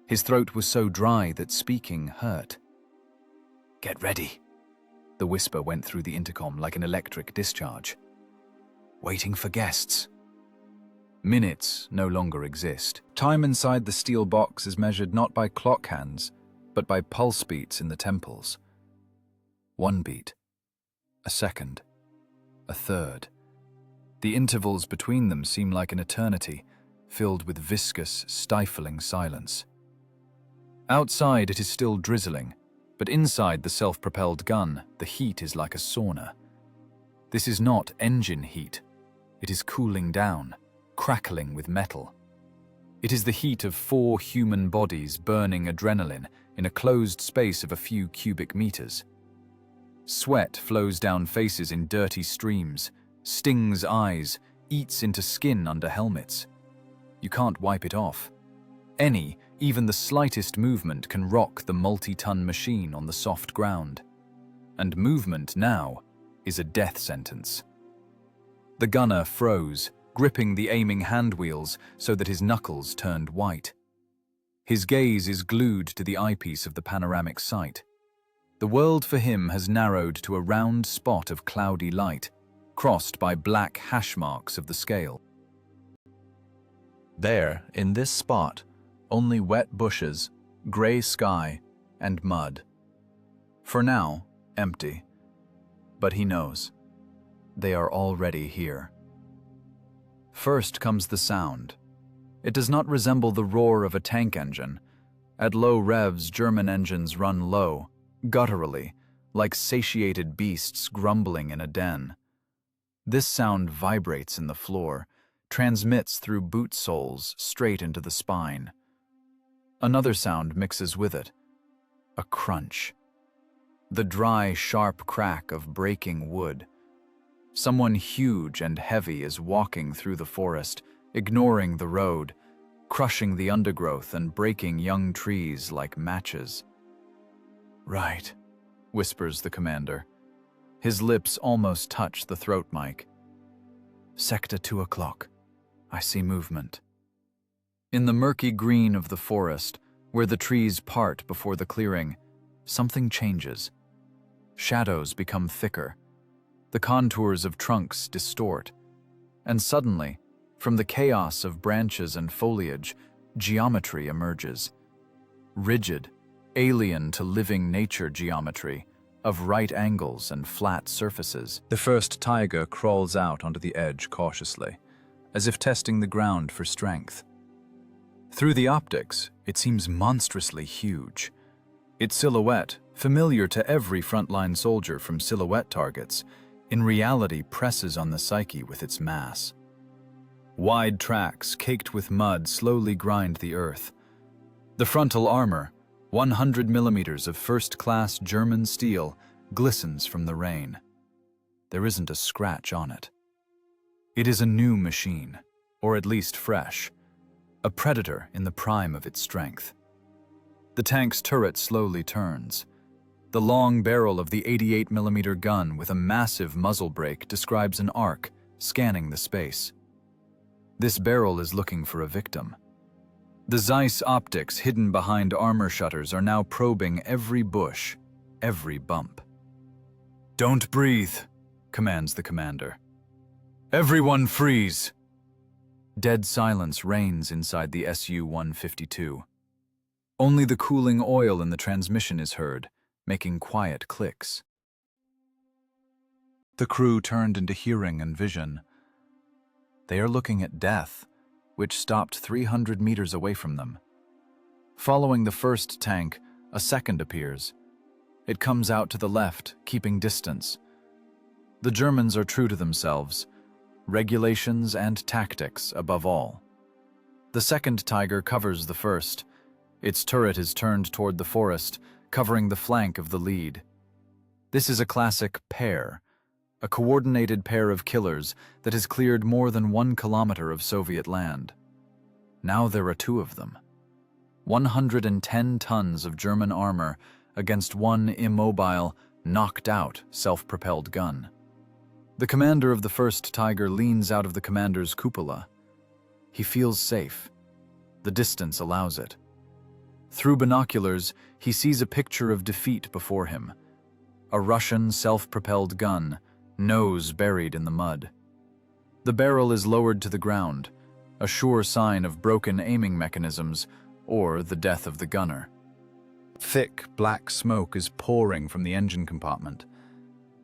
His throat was so dry that speaking hurt. "Get ready." The whisper went through the intercom like an electric discharge. "Waiting for guests." Minutes no longer exist. Time inside the steel box is measured not by clock hands, but by pulse beats in the temples. 1 beat, a second, a third. The intervals between them seem like an eternity, filled with viscous, stifling silence. Outside it is still drizzling, but inside the self-propelled gun, the heat is like a sauna. This is not engine heat. It is cooling down, crackling with metal. It is the heat of 4 human bodies burning adrenaline in a closed space of a few cubic meters. Sweat flows down faces in dirty streams, stings eyes, eats into skin under helmets. You can't wipe it off. Even the slightest movement can rock the multi-ton machine on the soft ground. And movement now is a death sentence. The gunner froze, gripping the aiming handwheels so that his knuckles turned white. His gaze is glued to the eyepiece of the panoramic sight. The world for him has narrowed to a round spot of cloudy light, crossed by black hash marks of the scale. There, in this spot, only wet bushes, gray sky, and mud. For now, empty. But he knows. They are already here. First comes the sound. It does not resemble the roar of a tank engine. At low revs, German engines run low, gutturally, like satiated beasts grumbling in a den. This sound vibrates in the floor, transmits through boot soles straight into the spine. Another sound mixes with it. A crunch. The dry, sharp crack of breaking wood. Someone huge and heavy is walking through the forest, ignoring the road, crushing the undergrowth and breaking young trees like matches. "Right," whispers the commander. His lips almost touch the throat mic. "Sector 2 o'clock. I see movement." In the murky green of the forest, where the trees part before the clearing, something changes. Shadows become thicker. The contours of trunks distort. And suddenly, from the chaos of branches and foliage, geometry emerges. Rigid, alien to living nature geometry, of right angles and flat surfaces. The first tiger crawls out onto the edge cautiously, as if testing the ground for strength. Through the optics, it seems monstrously huge. Its silhouette, familiar to every frontline soldier from silhouette targets, in reality presses on the psyche with its mass. Wide tracks caked with mud slowly grind the earth. The frontal armor, 100 millimeters of first-class German steel, glistens from the rain. There isn't a scratch on it. It is a new machine, or at least fresh, a predator in the prime of its strength. The tank's turret slowly turns. The long barrel of the 88mm gun with a massive muzzle brake describes an arc, scanning the space. This barrel is looking for a victim. The Zeiss optics hidden behind armor shutters are now probing every bush, every bump. "Don't breathe," commands the commander. "Everyone freeze!" Dead silence reigns inside the Su-152. Only the cooling oil in the transmission is heard, making quiet clicks. The crew turned into hearing and vision. They are looking at death, which stopped 300 meters away from them. Following the first tank, a second appears. It comes out to the left, keeping distance. The Germans are true to themselves. Regulations and tactics above all. The second Tiger covers the first. Its turret is turned toward the forest, covering the flank of the lead. This is a classic pair, a coordinated pair of killers that has cleared more than 1 kilometer of Soviet land. Now there are 2 of them. 110 tons of German armor against one immobile, knocked-out, self-propelled gun. The commander of the first Tiger leans out of the commander's cupola. He feels safe. The distance allows it. Through binoculars, he sees a picture of defeat before him. A Russian self-propelled gun, nose buried in the mud. The barrel is lowered to the ground, a sure sign of broken aiming mechanisms or the death of the gunner. Thick, black smoke is pouring from the engine compartment.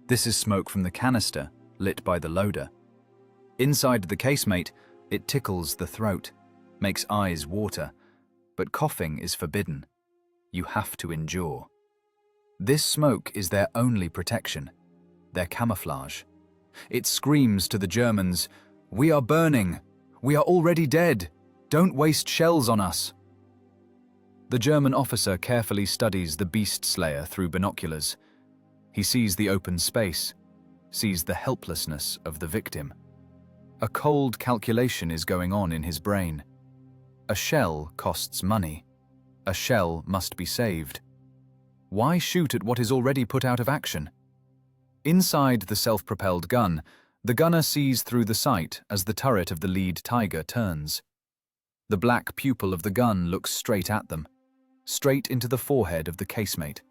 This is smoke from the canister, lit by the loader. Inside the casemate, it tickles the throat. makes eyes water, but coughing is forbidden. You have to endure. This smoke is their only protection, their camouflage. It screams to the Germans, "We are burning! We are already dead! Don't waste shells on us!" The German officer carefully studies the beast slayer through binoculars. He sees the open space, sees the helplessness of the victim. A cold calculation is going on in his brain. A shell costs money. A shell must be saved. Why shoot at what is already put out of action? Inside the self-propelled gun, the gunner sees through the sight as the turret of the lead Tiger turns. The black pupil of the gun looks straight at them, straight into the forehead of the casemate.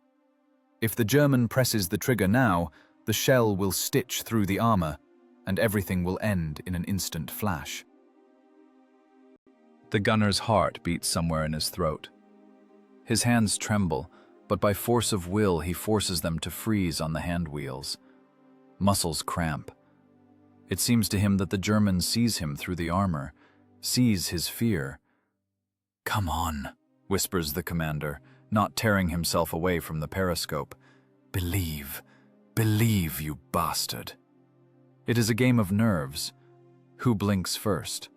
If the German presses the trigger now, the shell will stitch through the armor, and everything will end in an instant flash. The gunner's heart beats somewhere in his throat. His hands tremble, but by force of will he forces them to freeze on the hand wheels. Muscles cramp. It seems to him that the German sees him through the armor, sees his fear. "Come on," whispers the commander, not tearing himself away from the periscope. "Believe, believe, you bastard." It is a game of nerves. Who blinks first?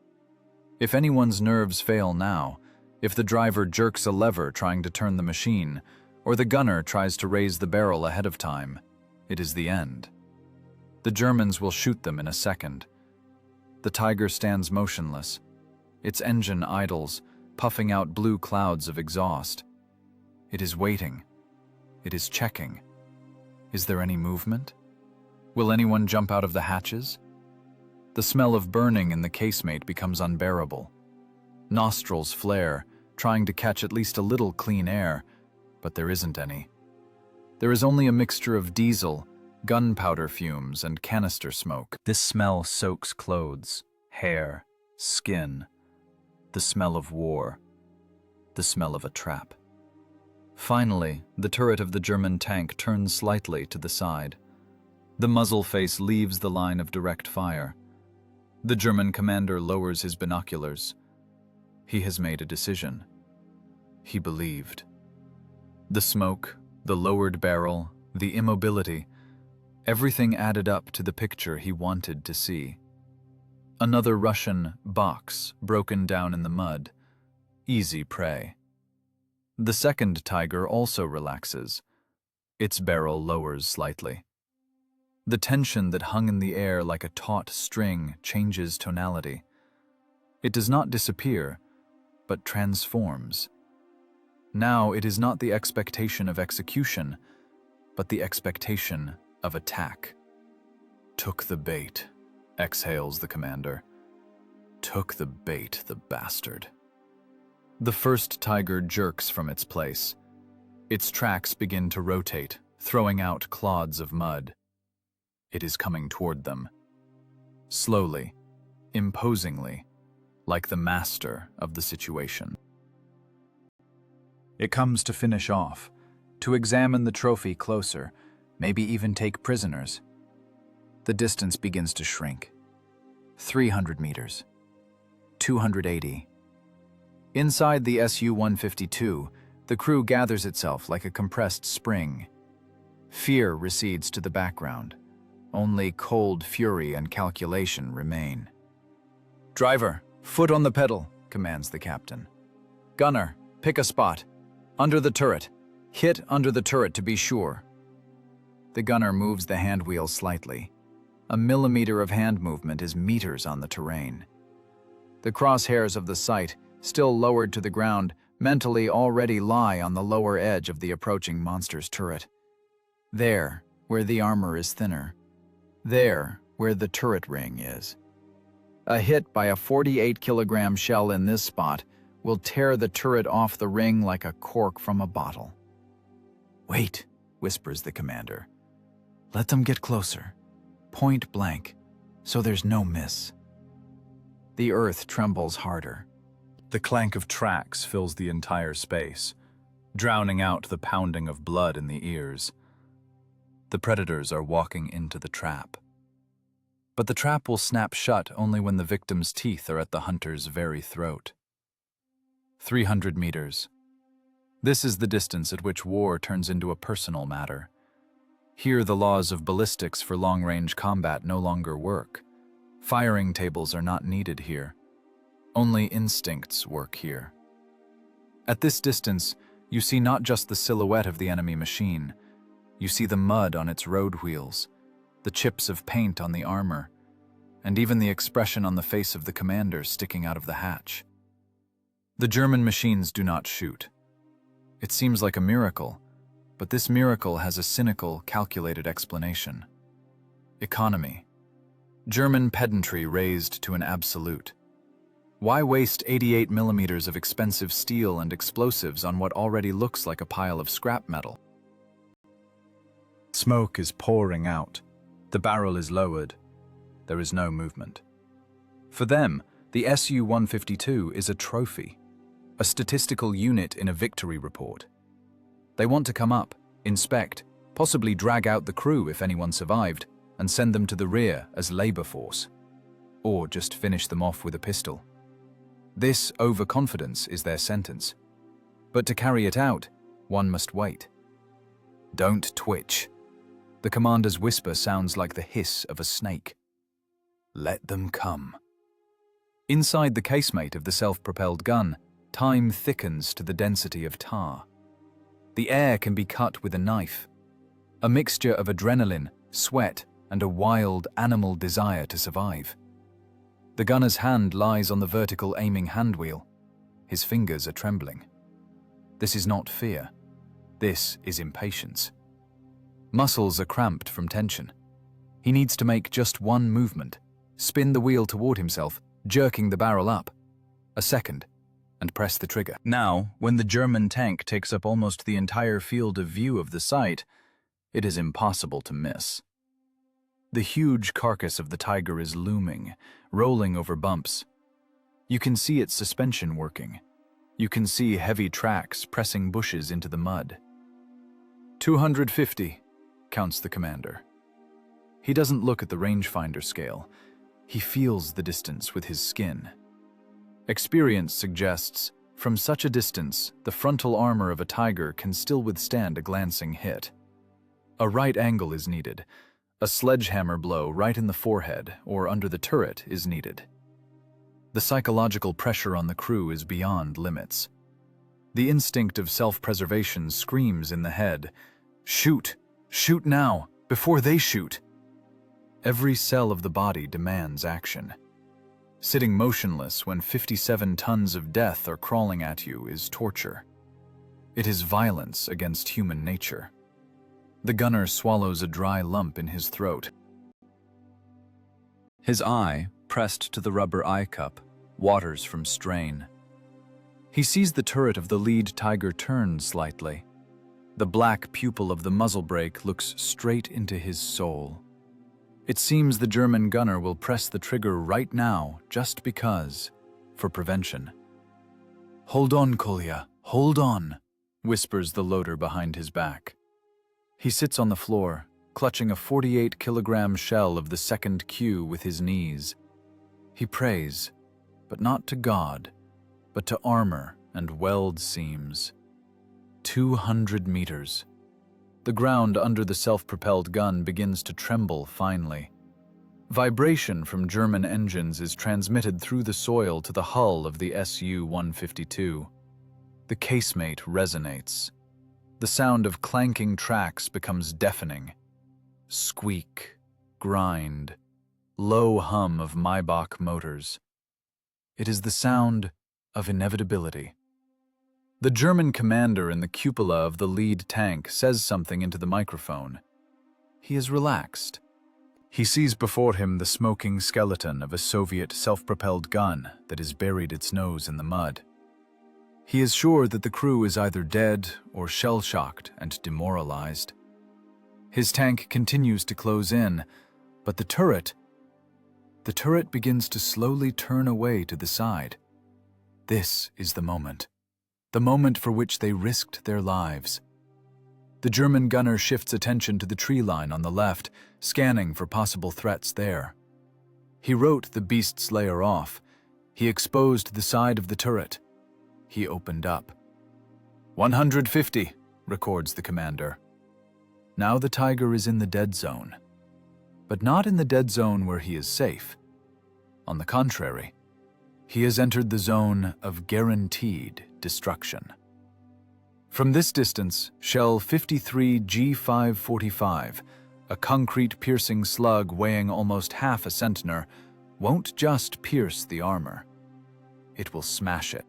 If anyone's nerves fail now, if the driver jerks a lever trying to turn the machine, or the gunner tries to raise the barrel ahead of time, it is the end. The Germans will shoot them in a second. The Tiger stands motionless. Its engine idles, puffing out blue clouds of exhaust. It is waiting. It is checking. Is there any movement? Will anyone jump out of the hatches? The smell of burning in the casemate becomes unbearable. Nostrils flare, trying to catch at least a little clean air, but there isn't any. There is only a mixture of diesel, gunpowder fumes, and canister smoke. This smell soaks clothes, hair, skin. The smell of war. The smell of a trap. Finally, the turret of the German tank turns slightly to the side. The muzzle face leaves the line of direct fire. The German commander lowers his binoculars. He has made a decision. He believed. The smoke, the lowered barrel, the immobility, everything added up to the picture he wanted to see. Another Russian box broken down in the mud. Easy prey. The second Tiger also relaxes. Its barrel lowers slightly. The tension that hung in the air like a taut string changes tonality. It does not disappear, but transforms. Now it is not the expectation of execution, but the expectation of attack. "Took the bait," exhales the commander. "Took the bait, the bastard." The first Tiger jerks from its place. Its tracks begin to rotate, throwing out clods of mud. It is coming toward them. Slowly, imposingly, like the master of the situation. It comes to finish off, to examine the trophy closer, maybe even take prisoners. The distance begins to shrink. 300 meters. 280. Inside the Su-152, the crew gathers itself like a compressed spring. Fear recedes to the background. Only cold fury and calculation remain. "Driver, foot on the pedal," commands the captain. "Gunner, pick a spot. Under the turret. Hit under the turret to be sure." The gunner moves the hand wheel slightly. A millimeter of hand movement is meters on the terrain. The crosshairs of the sight, still lowered to the ground, mentally already lie on the lower edge of the approaching monster's turret. There, where the armor is thinner. There, where the turret ring is. A hit by a 48-kilogram shell in this spot will tear the turret off the ring like a cork from a bottle. "Wait," whispers the commander. "Let them get closer. Point blank, so there's no miss." The earth trembles harder. The clank of tracks fills the entire space, drowning out the pounding of blood in the ears. The predators are walking into the trap. But the trap will snap shut only when the victim's teeth are at the hunter's very throat. 300 meters. This is the distance at which war turns into a personal matter. Here the laws of ballistics for long-range combat no longer work. Firing tables are not needed here. Only instincts work here. At this distance, you see not just the silhouette of the enemy machine. You see the mud on its road wheels, the chips of paint on the armor, and even the expression on the face of the commander sticking out of the hatch. The German machines do not shoot. It seems like a miracle, but this miracle has a cynical, calculated explanation. Economy. German pedantry raised to an absolute. Why waste 88 millimeters of expensive steel and explosives on what already looks like a pile of scrap metal? Smoke is pouring out. The barrel is lowered. There is no movement. For them, the Su-152 is a trophy, a statistical unit in a victory report. They want to come up, inspect, possibly drag out the crew if anyone survived, and send them to the rear as labor force. Or just finish them off with a pistol. This overconfidence is their sentence. But to carry it out, one must wait. Don't twitch. The commander's whisper sounds like the hiss of a snake. Let them come. Inside the casemate of the self-propelled gun, time thickens to the density of tar. The air can be cut with a knife. A mixture of adrenaline, sweat, and a wild animal desire to survive. The gunner's hand lies on the vertical aiming handwheel. His fingers are trembling. This is not fear. This is impatience. Muscles are cramped from tension. He needs to make just one movement, spin the wheel toward himself, jerking the barrel up. A second, and press the trigger. Now, when the German tank takes up almost the entire field of view of the sight, it is impossible to miss. The huge carcass of the Tiger is looming, rolling over bumps. You can see its suspension working. You can see heavy tracks pressing bushes into the mud. 250, counts the commander. He doesn't look at the rangefinder scale. He feels the distance with his skin. Experience suggests, from such a distance, the frontal armor of a Tiger can still withstand a glancing hit. A right angle is needed. A sledgehammer blow right in the forehead or under the turret is needed. The psychological pressure on the crew is beyond limits. The instinct of self-preservation screams in the head, "Shoot! Shoot now, before they shoot!" Every cell of the body demands action. Sitting motionless when 57 tons of death are crawling at you is torture. It is violence against human nature. The gunner swallows a dry lump in his throat. His eye, pressed to the rubber eye cup, waters from strain. He sees the turret of the lead Tiger turn slightly. The black pupil of the muzzle brake looks straight into his soul. It seems the German gunner will press the trigger right now just because, for prevention. "Hold on, Kolya, hold on," whispers the loader behind his back. He sits on the floor, clutching a 48-kilogram shell of the second Q with his knees. He prays, but not to God, but to armor and weld seams. 200 meters. The ground under the self-propelled gun begins to tremble finely. Vibration from German engines is transmitted through the soil to the hull of the Su-152. The casemate resonates. The sound of clanking tracks becomes deafening. Squeak, grind, low hum of Maybach motors. It is the sound of inevitability. The German commander in the cupola of the lead tank says something into the microphone. He is relaxed. He sees before him the smoking skeleton of a Soviet self-propelled gun that has buried its nose in the mud. He is sure that the crew is either dead or shell-shocked and demoralized. His tank continues to close in, but the turret begins to slowly turn away to the side. This is the moment for which they risked their lives. The German gunner shifts attention to the tree line on the left, scanning for possible threats there. He wrote the beast's lair off. He exposed the side of the turret. he opened up. 150, records the commander. Now the tiger is in the dead zone. But not in the dead zone where he is safe. On the contrary, he has entered the zone of guaranteed destruction. From this distance, shell 53 G545, a concrete-piercing slug weighing almost half a centener, won't just pierce the armor. It will smash it.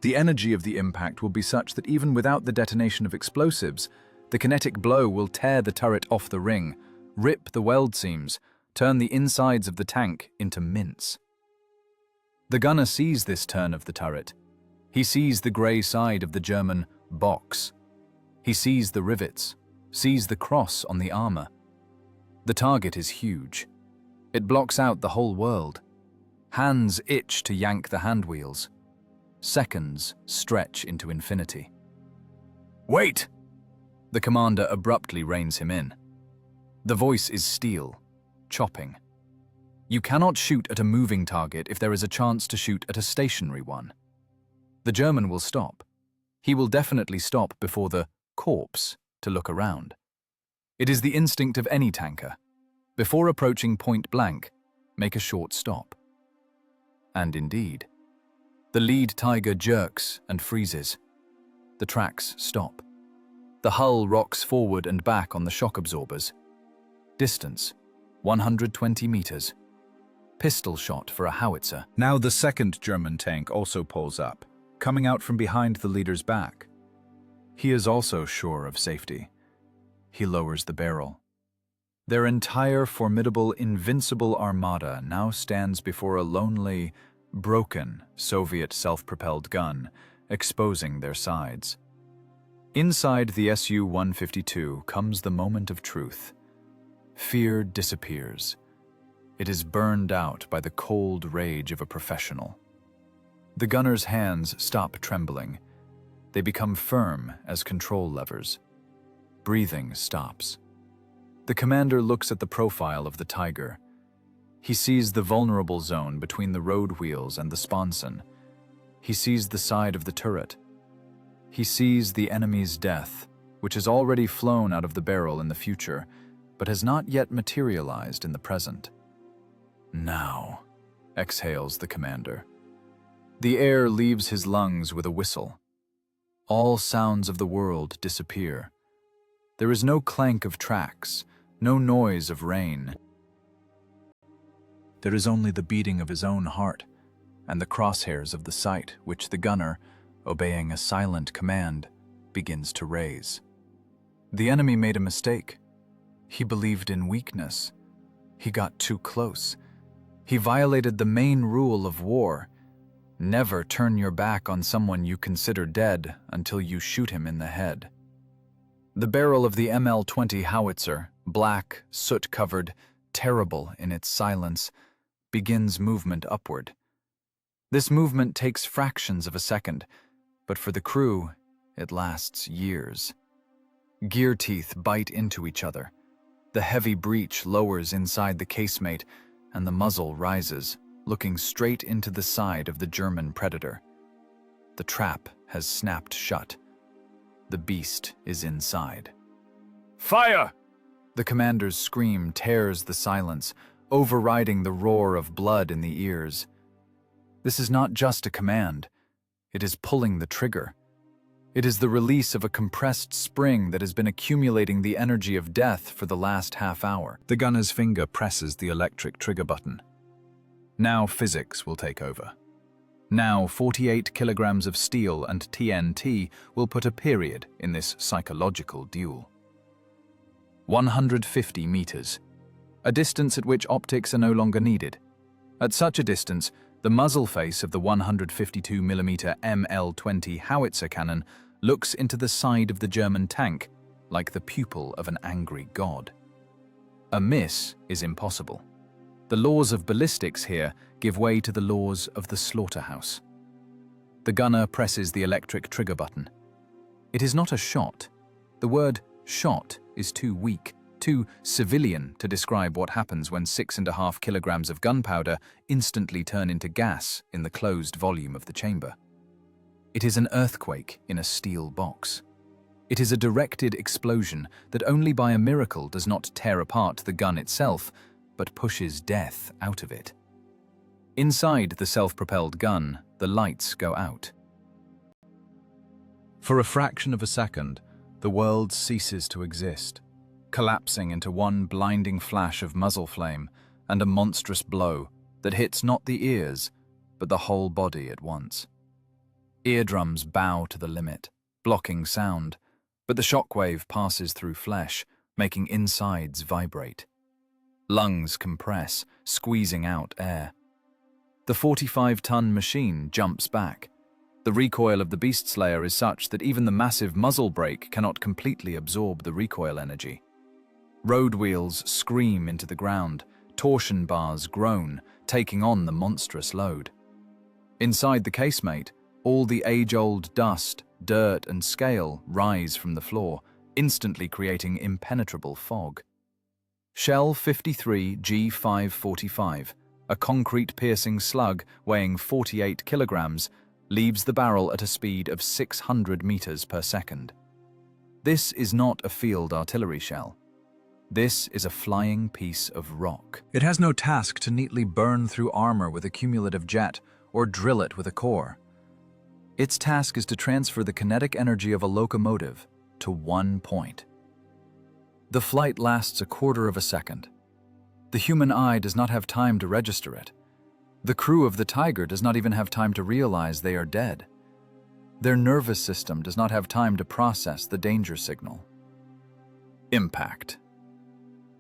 The energy of the impact will be such that even without the detonation of explosives, the kinetic blow will tear the turret off the ring, rip the weld seams, turn the insides of the tank into mince. The gunner sees this turn of the turret. He sees the grey side of the German box. He sees the rivets, sees the cross on the armor. The target is huge. It blocks out the whole world. Hands itch to yank the hand wheels. Seconds stretch into infinity. "Wait!" The commander abruptly reins him in. The voice is steel, chopping. You cannot shoot at a moving target if there is a chance to shoot at a stationary one. The German will stop. He will definitely stop before the corpse to look around. It is the instinct of any tanker. Before approaching point blank, make a short stop. And indeed, the lead tiger jerks and freezes. The tracks stop. The hull rocks forward and back on the shock absorbers. Distance, 120 meters. Pistol shot for a howitzer. Now the second German tank also pulls up, coming out from behind the leader's back. He is also sure of safety. He lowers the barrel. Their entire formidable, invincible armada now stands before a lonely, broken Soviet self-propelled gun, exposing their sides. Inside the Su-152 comes the moment of truth. Fear disappears. It is burned out by the cold rage of a professional. The gunner's hands stop trembling. They become firm as control levers. Breathing stops. The commander looks at the profile of the tiger. He sees the vulnerable zone between the road wheels and the sponson. He sees the side of the turret. He sees the enemy's death, which has already flown out of the barrel in the future, but has not yet materialized in the present. Now, exhales the commander. The air leaves his lungs with a whistle. All sounds of the world disappear. There is no clank of tracks, no noise of rain. There is only the beating of his own heart and the crosshairs of the sight which the gunner, obeying a silent command, begins to raise. The enemy made a mistake. He believed in weakness. He got too close. He violated the main rule of war. Never turn your back on someone you consider dead until you shoot him in the head. The barrel of the ML-20 howitzer, black, soot-covered, terrible in its silence, begins movement upward. This movement takes fractions of a second, but for the crew, it lasts years. Gear teeth bite into each other. The heavy breech lowers inside the casemate, and the muzzle rises, looking straight into the side of the German predator. The trap has snapped shut. The beast is inside. "Fire!" The commander's scream tears the silence, overriding the roar of blood in the ears. This is not just a command. It is pulling the trigger. It is the release of a compressed spring that has been accumulating the energy of death for the last half hour. The gunner's finger presses the electric trigger button. Now physics will take over. Now 48 kilograms of steel and TNT will put a period in this psychological duel. 150 meters, a distance at which optics are no longer needed. At such a distance, the muzzle face of the 152mm ML-20 howitzer cannon looks into the side of the German tank like the pupil of an angry god. A miss is impossible. The laws of ballistics here give way to the laws of the slaughterhouse. The gunner presses the electric trigger button. It is not a shot. The word shot is too weak. too civilian to describe what happens when 6.5 kilograms of gunpowder instantly turn into gas in the closed volume of the chamber. It is an earthquake in a steel box. It is a directed explosion that only by a miracle does not tear apart the gun itself, but pushes death out of it. Inside the self-propelled gun, the lights go out. For a fraction of a second, the world ceases to exist, collapsing into one blinding flash of muzzle flame and a monstrous blow that hits not the ears, but the whole body at once. Eardrums bow to the limit, blocking sound, but the shockwave passes through flesh, making insides vibrate. Lungs compress, squeezing out air. The 45-ton machine jumps back. The recoil of the Beast Slayer is such that even the massive muzzle brake cannot completely absorb the recoil energy. Road wheels scream into the ground, torsion bars groan, taking on the monstrous load. Inside the casemate, all the age-old dust, dirt, and scale rise from the floor, instantly creating impenetrable fog. Shell 53 G545, a concrete-piercing slug weighing 48 kilograms, leaves the barrel at a speed of 600 meters per second. This is not a field artillery shell. This is a flying piece of rock. It has no task to neatly burn through armor with a cumulative jet or drill it with a core. Its task is to transfer the kinetic energy of a locomotive to one point. The flight lasts a quarter of a second. The human eye does not have time to register it. The crew of the Tiger does not even have time to realize they are dead. Their nervous system does not have time to process the danger signal. Impact.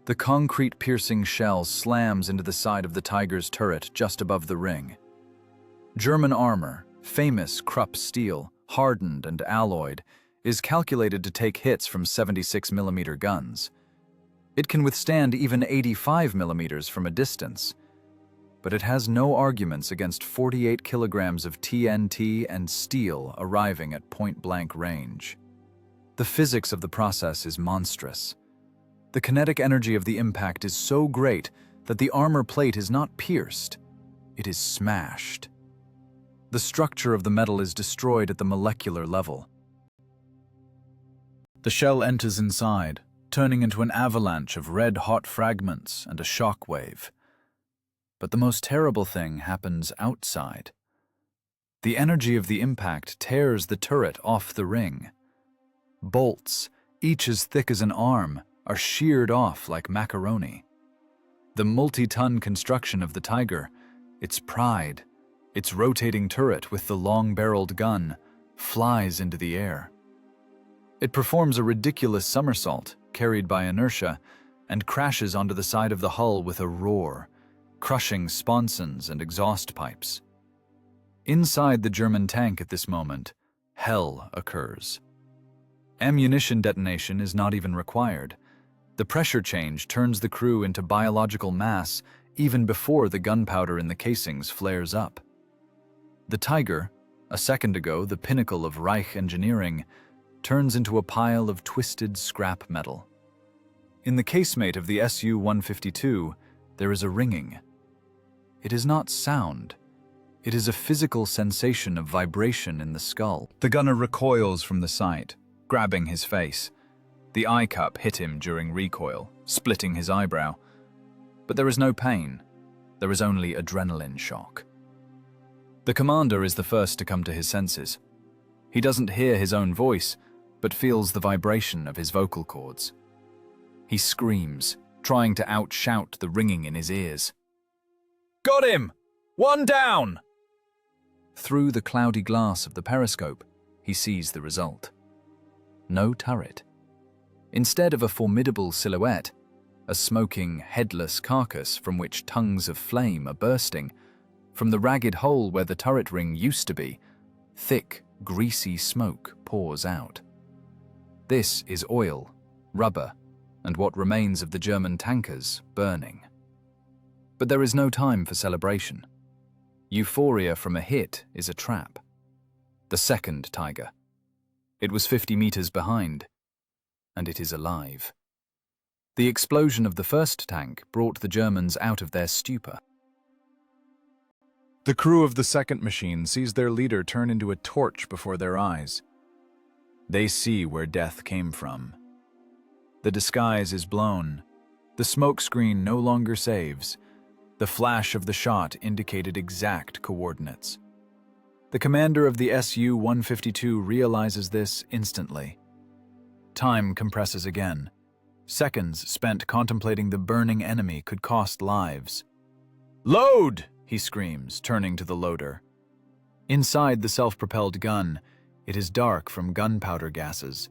The concrete-piercing shell slams into the side of the Tiger's turret just above the ring. German armor, famous Krupp steel, hardened and alloyed, is calculated to take hits from 76mm guns. It can withstand even 85mm from a distance, but it has no arguments against 48 kilograms of TNT and steel arriving at point-blank range. The physics of the process is monstrous. The kinetic energy of the impact is so great that the armor plate is not pierced, it is smashed. The structure of the metal is destroyed at the molecular level. The shell enters inside, turning into an avalanche of red-hot fragments and a shock wave. But the most terrible thing happens outside. The energy of the impact tears the turret off the ring. Bolts, each as thick as an arm, are sheared off like macaroni. The multi-ton construction of the Tiger, its pride, its rotating turret with the long-barreled gun, flies into the air. It performs a ridiculous somersault, carried by inertia, and crashes onto the side of the hull with a roar, crushing sponsons and exhaust pipes. Inside the German tank at this moment, hell occurs. Ammunition detonation is not even required. The pressure change turns the crew into biological mass even before the gunpowder in the casings flares up. The Tiger, a second ago the pinnacle of Reich engineering, turns into a pile of twisted scrap metal. In the casemate of the Su-152, there is a ringing. It is not sound. It is a physical sensation of vibration in the skull. The gunner recoils from the sight, grabbing his face. The eye cup hit him during recoil, splitting his eyebrow. But there is no pain. There is only adrenaline shock. The commander is the first to come to his senses. He doesn't hear his own voice, but feels the vibration of his vocal cords. He screams, trying to outshout the ringing in his ears. Got him! One down! Through the cloudy glass of the periscope, he sees the result. No turret. Instead of a formidable silhouette, a smoking, headless carcass from which tongues of flame are bursting, from the ragged hole where the turret ring used to be, thick, greasy smoke pours out. This is oil, rubber, and what remains of the German tankers burning. But there is no time for celebration. Euphoria from a hit is a trap. The second Tiger. It was 50 meters behind, and it is alive. The explosion of the first tank brought the Germans out of their stupor. The crew of the second machine sees their leader turn into a torch before their eyes. They see where death came from. The disguise is blown. The smokescreen no longer saves. The flash of the shot indicated exact coordinates. The commander of the Su-152 realizes this instantly. Time compresses again. Seconds spent contemplating the burning enemy could cost lives. "Load!" he screams, turning to the loader. Inside the self-propelled gun, it is dark from gunpowder gases.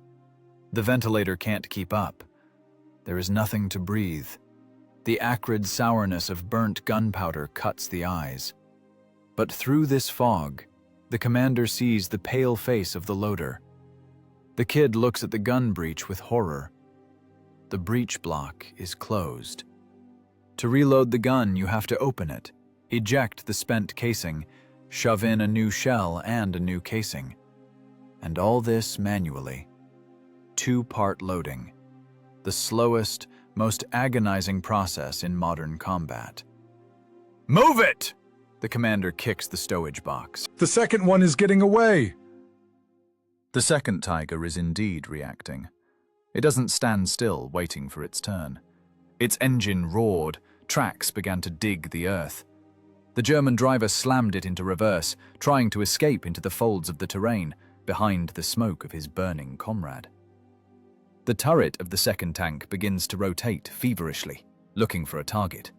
The ventilator can't keep up. There is nothing to breathe. The acrid sourness of burnt gunpowder cuts the eyes. But through this fog, the commander sees the pale face of the loader. The kid looks at the gun breech with horror. The breech block is closed. To reload the gun, you have to open it, eject the spent casing, shove in a new shell and a new casing. And all this manually. Two-part loading. The slowest, most agonizing process in modern combat. "Move it!" The commander kicks the stowage box. The second one is getting away. The second Tiger is indeed reacting. It doesn't stand still, waiting for its turn. Its engine roared, tracks began to dig the earth. The German driver slammed it into reverse, trying to escape into the folds of the terrain, behind the smoke of his burning comrade. The turret of the second tank begins to rotate feverishly, looking for a target.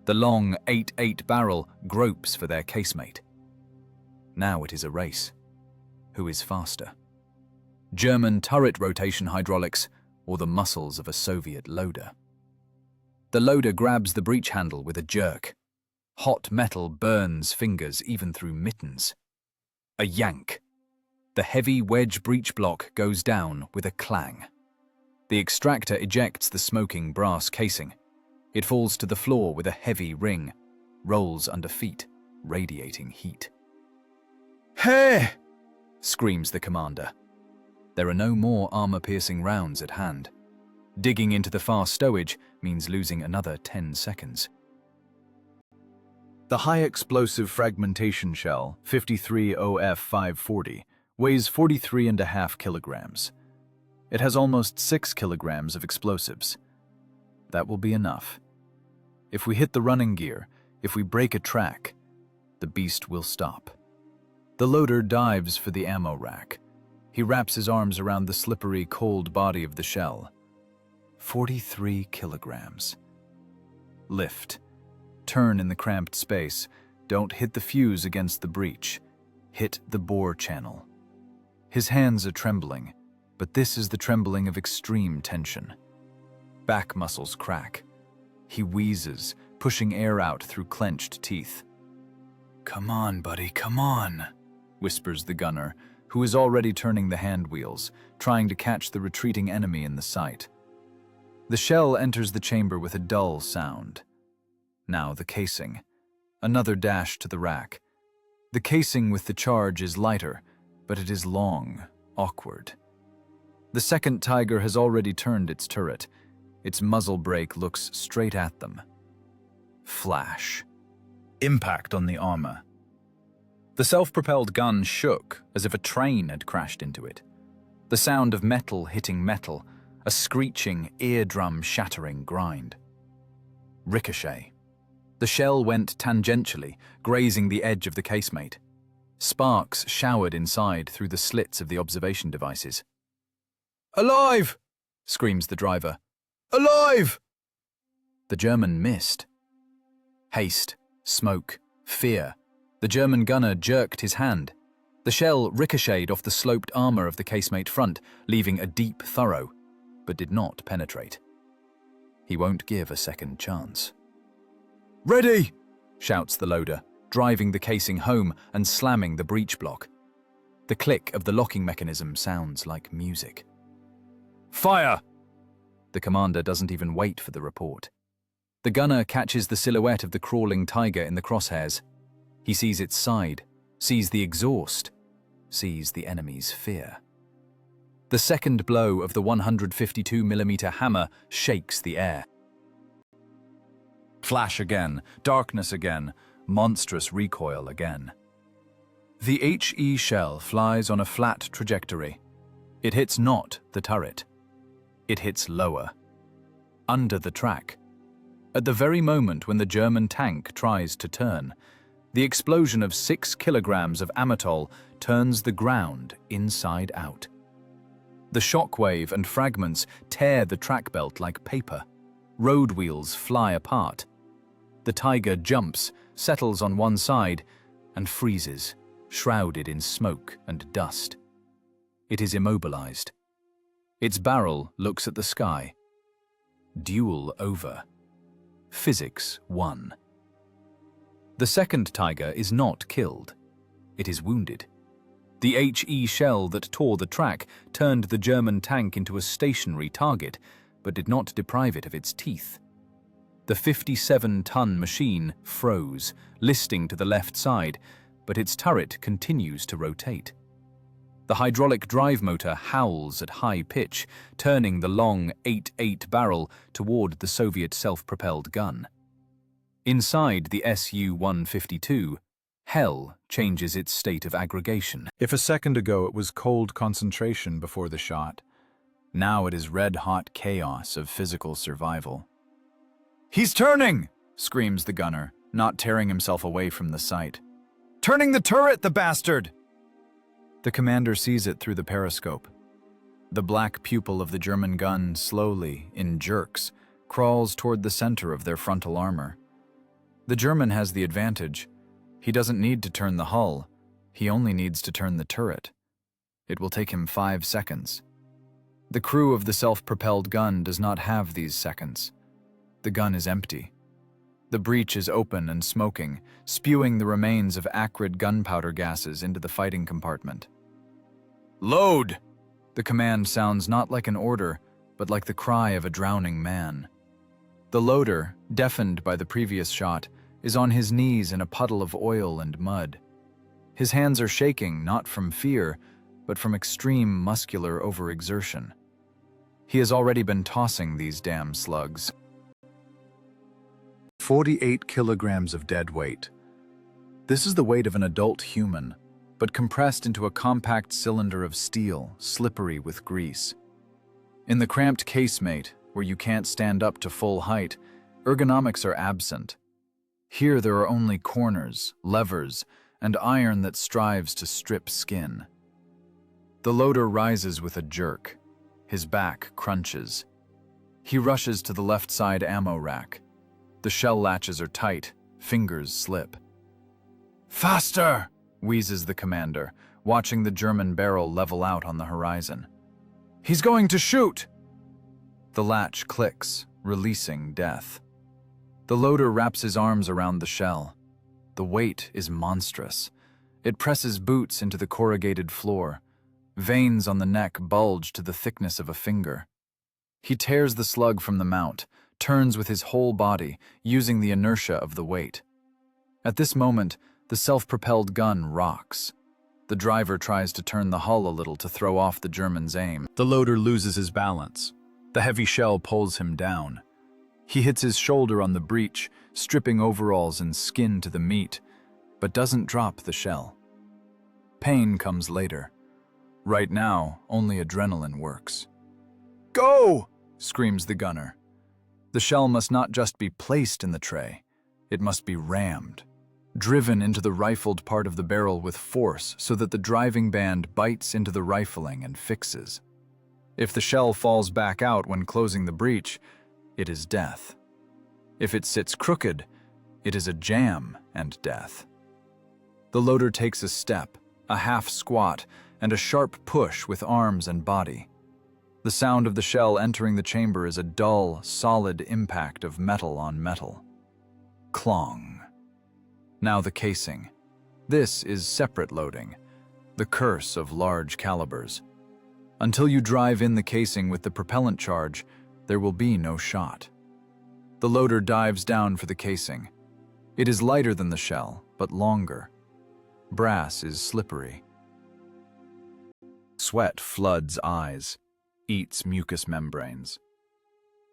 The long 8.8 barrel gropes for their casemate. Now it is a race. Who is faster? German turret rotation hydraulics or the muscles of a Soviet loader? The loader grabs the breech handle with a jerk. Hot metal burns fingers even through mittens. A yank. The heavy wedge breech block goes down with a clang. The extractor ejects the smoking brass casing. It falls to the floor with a heavy ring, rolls under feet, radiating heat. "Hey!" screams the commander. There are no more armor-piercing rounds at hand. Digging into the far stowage means losing another 10 seconds. The high-explosive fragmentation shell, 53OF540, weighs 43.5 kilograms. It has almost 6 kilograms of explosives. That will be enough. If we hit the running gear, if we break a track, the beast will stop. The loader dives for the ammo rack. He wraps his arms around the slippery, cold body of the shell. 43 kilograms. Lift. Turn in the cramped space. Don't hit the fuse against the breech. Hit the bore channel. His hands are trembling, but this is the trembling of extreme tension. Back muscles crack. He wheezes, pushing air out through clenched teeth. "Come on, buddy, come on," whispers the gunner, who is already turning the hand wheels, trying to catch the retreating enemy in the sight. The shell enters the chamber with a dull sound. Now the casing. Another dash to the rack. The casing with the charge is lighter, but it is long, awkward. The second Tiger has already turned its turret. Its muzzle brake looks straight at them. Flash. Impact on the armor. The self-propelled gun shook as if a train had crashed into it. The sound of metal hitting metal, a screeching, eardrum-shattering grind. Ricochet. The shell went tangentially, grazing the edge of the casemate. Sparks showered inside through the slits of the observation devices. "Alive!" screams the driver. "Alive!" The German missed. Haste, smoke, fear. The German gunner jerked his hand. The shell ricocheted off the sloped armor of the casemate front, leaving a deep furrow, but did not penetrate. He won't give a second chance. "Ready!" shouts the loader, driving the casing home and slamming the breech block. The click of the locking mechanism sounds like music. "Fire!" The commander doesn't even wait for the report. The gunner catches the silhouette of the crawling Tiger in the crosshairs. He sees its side, sees the exhaust, sees the enemy's fear. The second blow of the 152mm hammer shakes the air. Flash again, darkness again, monstrous recoil again. The HE shell flies on a flat trajectory. It hits not the turret. It hits lower, under the track. At the very moment when the German tank tries to turn, the explosion of 6 kilograms of amatol turns the ground inside out. The shockwave and fragments tear the track belt like paper. Road wheels fly apart. The Tiger jumps, settles on one side, and freezes, shrouded in smoke and dust. It is immobilized. Its barrel looks at the sky. Duel over. Physics won. The second Tiger is not killed. It is wounded. The HE shell that tore the track turned the German tank into a stationary target, but did not deprive it of its teeth. The 57-ton machine froze, listing to the left side, but its turret continues to rotate. The hydraulic drive motor howls at high pitch, turning the long 8.8 barrel toward the Soviet self-propelled gun. Inside the Su-152, hell changes its state of aggregation. If a second ago it was cold concentration before the shot, now it is red-hot chaos of physical survival. "He's turning!" Screams the gunner, not tearing himself away from the sight. "Turning the turret, the bastard!" The commander sees it through the periscope. The black pupil of the German gun slowly, in jerks, crawls toward the center of their frontal armor. The German has the advantage. He doesn't need to turn the hull. He only needs to turn the turret. It will take him 5 seconds. The crew of the self-propelled gun does not have these seconds. The gun is empty. The breech is open and smoking, spewing the remains of acrid gunpowder gases into the fighting compartment. "Load!" The command sounds not like an order, but like the cry of a drowning man. The loader, deafened by the previous shot, is on his knees in a puddle of oil and mud. His hands are shaking not from fear, but from extreme muscular overexertion. He has already been tossing these damn slugs. 48 kilograms of dead weight. This is the weight of an adult human, but compressed into a compact cylinder of steel, slippery with grease. In the cramped casemate, where you can't stand up to full height, ergonomics are absent. Here there are only corners, levers, and iron that strives to strip skin. The loader rises with a jerk. His back crunches. He rushes to the left side ammo rack. The shell latches are tight, fingers slip. "Faster!" wheezes the commander, watching the German barrel level out on the horizon. "He's going to shoot!" The latch clicks, releasing death. The loader wraps his arms around the shell. The weight is monstrous. It presses boots into the corrugated floor. Veins on the neck bulge to the thickness of a finger. He tears the slug from the mount, turns with his whole body, using the inertia of the weight. At this moment, the self-propelled gun rocks. The driver tries to turn the hull a little to throw off the German's aim. The loader loses his balance. The heavy shell pulls him down. He hits his shoulder on the breech, stripping overalls and skin to the meat, but doesn't drop the shell. Pain comes later. Right now, only adrenaline works. "Go!" screams the gunner. The shell must not just be placed in the tray, it must be rammed, driven into the rifled part of the barrel with force so that the driving band bites into the rifling and fixes. If the shell falls back out when closing the breech, it is death. If it sits crooked, it is a jam and death. The loader takes a step, a half squat, and a sharp push with arms and body. The sound of the shell entering the chamber is a dull, solid impact of metal on metal. Clong. Now the casing. This is separate loading, the curse of large calibers. Until you drive in the casing with the propellant charge, there will be no shot. The loader dives down for the casing. It is lighter than the shell, but longer. Brass is slippery. Sweat floods eyes, eats mucous membranes.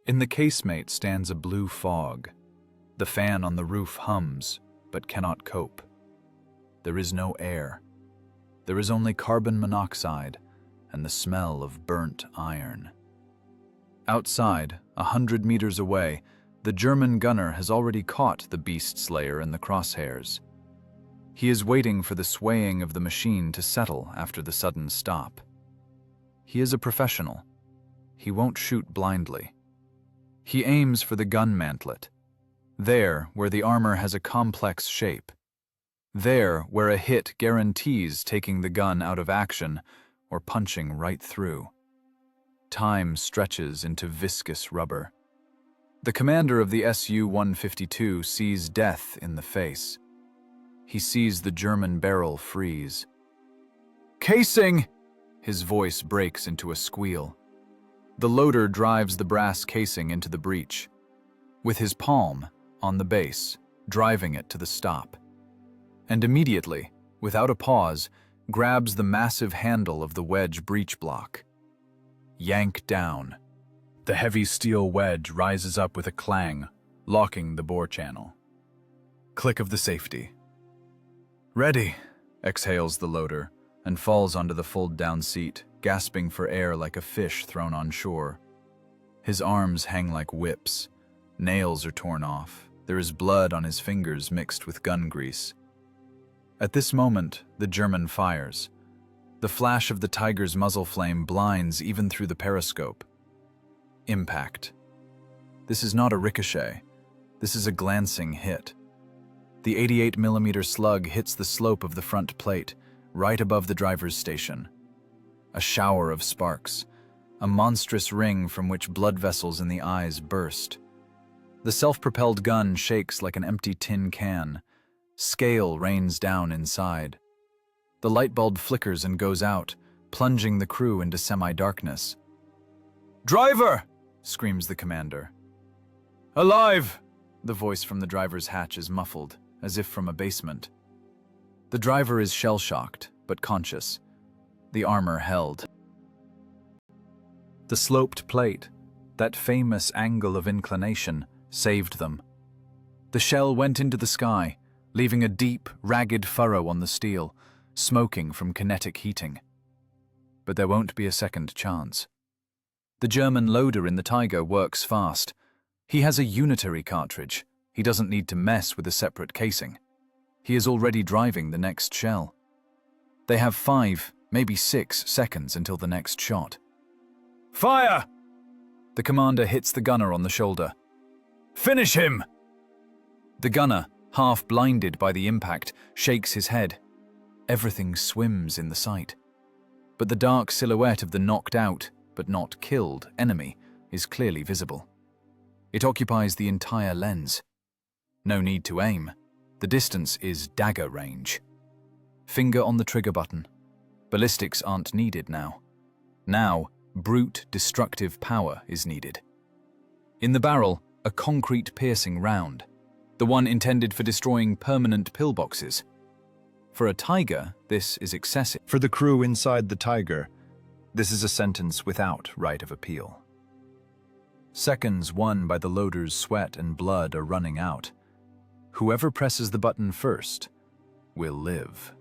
In the casemate stands a blue fog. The fan on the roof hums, but cannot cope. There is no air. There is only carbon monoxide and the smell of burnt iron. Outside, 100 meters away, the German gunner has already caught the beast slayer in the crosshairs. He is waiting for the swaying of the machine to settle after the sudden stop. He is a professional. He won't shoot blindly. He aims for the gun mantlet, there where the armor has a complex shape, there where a hit guarantees taking the gun out of action or punching right through. Time stretches into viscous rubber. The commander of the Su-152 sees death in the face. He sees the German barrel freeze. "Casing!" His voice breaks into a squeal. The loader drives the brass casing into the breech, with his palm on the base, driving it to the stop. And immediately, without a pause, grabs the massive handle of the wedge breech block. Yank down. The heavy steel wedge rises up with a clang, locking the bore channel. Click of the safety. "Ready," exhales the loader, and falls onto the fold-down seat, gasping for air like a fish thrown on shore. His arms hang like whips. Nails are torn off. There is blood on his fingers mixed with gun grease. At this moment, the German fires. The flash of the Tiger's muzzle flame blinds even through the periscope. Impact. This is not a ricochet. This is a glancing hit. The 88mm slug hits the slope of the front plate, right above the driver's station. A shower of sparks, a monstrous ring from which blood vessels in the eyes burst. The self-propelled gun shakes like an empty tin can. Scale rains down inside. The light bulb flickers and goes out, plunging the crew into semi-darkness. "Driver!" screams the commander. "Alive!" The voice from the driver's hatch is muffled, as if from a basement. The driver is shell-shocked, but conscious. The armor held. The sloped plate, that famous angle of inclination, saved them. The shell went into the sky, leaving a deep, ragged furrow on the steel, smoking from kinetic heating. But there won't be a second chance. The German loader in the Tiger works fast. He has a unitary cartridge. He doesn't need to mess with a separate casing. He is already driving the next shell. They have 5, maybe 6 seconds until the next shot. "Fire!" The commander hits the gunner on the shoulder. "Finish him!" The gunner, half blinded by the impact, shakes his head. Everything swims in the sight. But the dark silhouette of the knocked out, but not killed, enemy is clearly visible. It occupies the entire lens. No need to aim. The distance is dagger range. Finger on the trigger button. Ballistics aren't needed now. Now, brute destructive power is needed. In the barrel, a concrete piercing round, the one intended for destroying permanent pillboxes. For a Tiger, this is excessive. For the crew inside the Tiger, this is a sentence without right of appeal. Seconds won by the loader's sweat and blood are running out. Whoever presses the button first will live.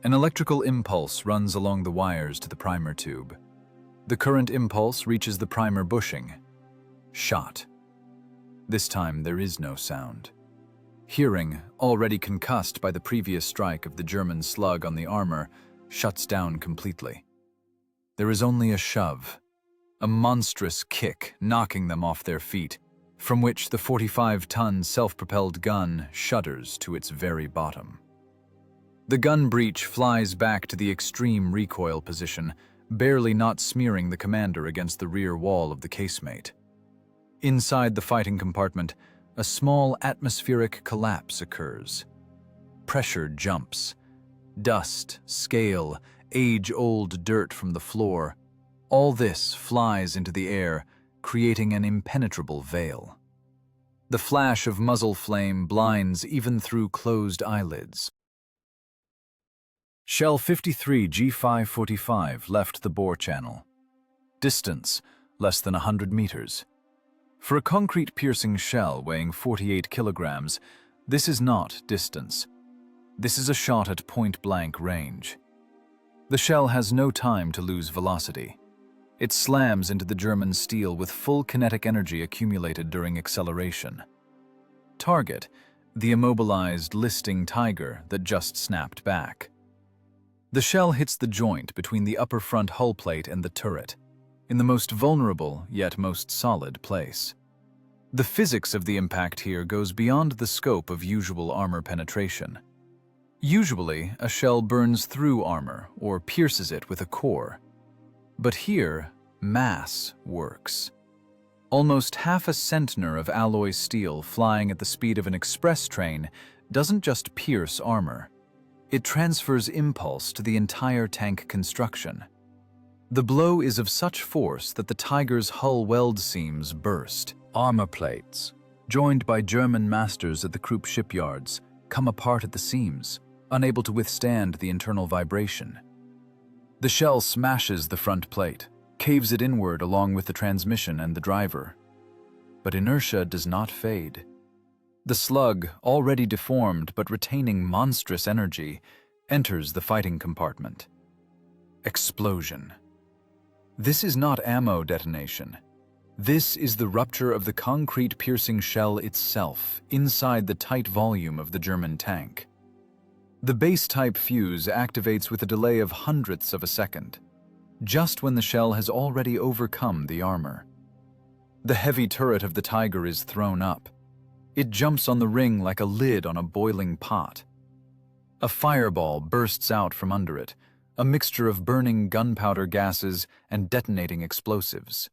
An electrical impulse runs along the wires to the primer tube. The current impulse reaches the primer bushing. Shot. This time there is no sound. Hearing, already concussed by the previous strike of the German slug on the armor, shuts down completely. There is only a shove, a monstrous kick knocking them off their feet, from which the 45-ton self-propelled gun shudders to its very bottom. The gun breech flies back to the extreme recoil position, barely not smearing the commander against the rear wall of the casemate. Inside the fighting compartment, a small atmospheric collapse occurs. Pressure jumps. Dust, scale, age-old dirt from the floor. All this flies into the air, creating an impenetrable veil. The flash of muzzle flame blinds even through closed eyelids. Shell 53 G545 left the bore channel. Distance, less than 100 meters. For a concrete-piercing shell weighing 48 kilograms, this is not distance. This is a shot at point-blank range. The shell has no time to lose velocity. It slams into the German steel with full kinetic energy accumulated during acceleration. Target, the immobilized listing tiger that just snapped back. The shell hits the joint between the upper front hull plate and the turret, in the most vulnerable yet most solid place. The physics of the impact here goes beyond the scope of usual armor penetration. Usually, a shell burns through armor or pierces it with a core. But here, mass works. Almost half a centner of alloy steel flying at the speed of an express train doesn't just pierce armor. It transfers impulse to the entire tank construction. The blow is of such force that the Tiger's hull weld seams burst. Armor plates, joined by German masters at the Krupp shipyards, come apart at the seams, unable to withstand the internal vibration. The shell smashes the front plate, caves it inward along with the transmission and the driver. But inertia does not fade. The slug, already deformed but retaining monstrous energy, enters the fighting compartment. Explosion. This is not ammo detonation. This is the rupture of the concrete-piercing shell itself inside the tight volume of the German tank. The base-type fuse activates with a delay of hundredths of a second, just when the shell has already overcome the armor. The heavy turret of the Tiger is thrown up. It jumps on the ring like a lid on a boiling pot. A fireball bursts out from under it, a mixture of burning gunpowder gases and detonating explosives.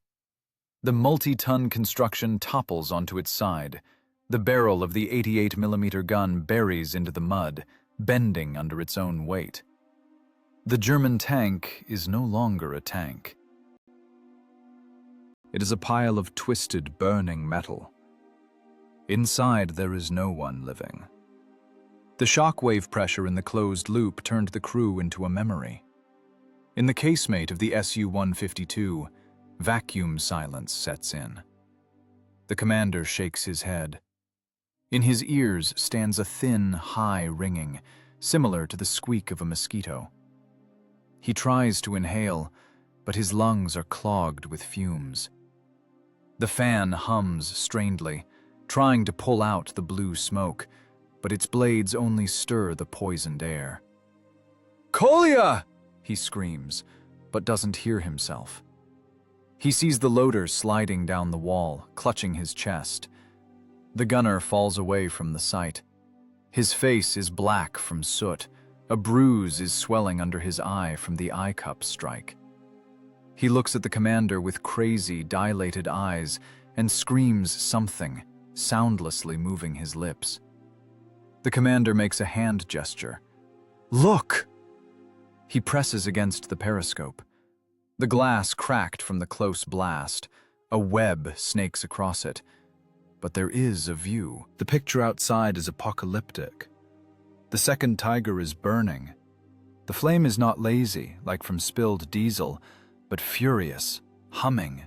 The multi-ton construction topples onto its side. The barrel of the 88mm gun buries into the mud, bending under its own weight. The German tank is no longer a tank. It is a pile of twisted, burning metal. Inside, there is no one living. The shockwave pressure in the closed loop turned the crew into a memory. In the casemate of the Su-152, vacuum silence sets in. The commander shakes his head. In his ears stands a thin, high ringing, similar to the squeak of a mosquito. He tries to inhale, but his lungs are clogged with fumes. The fan hums strainedly, trying to pull out the blue smoke, but its blades only stir the poisoned air. "Kolya!" he screams, but doesn't hear himself. He sees the loader sliding down the wall, clutching his chest. The gunner falls away from the sight. His face is black from soot. A bruise is swelling under his eye from the eye cup strike. He looks at the commander with crazy, dilated eyes and screams something, soundlessly moving his lips. The commander makes a hand gesture. "Look!" He presses against the periscope. The glass cracked from the close blast. A web snakes across it. But there is a view. The picture outside is apocalyptic. The second Tiger is burning. The flame is not lazy, like from spilled diesel, but furious, humming.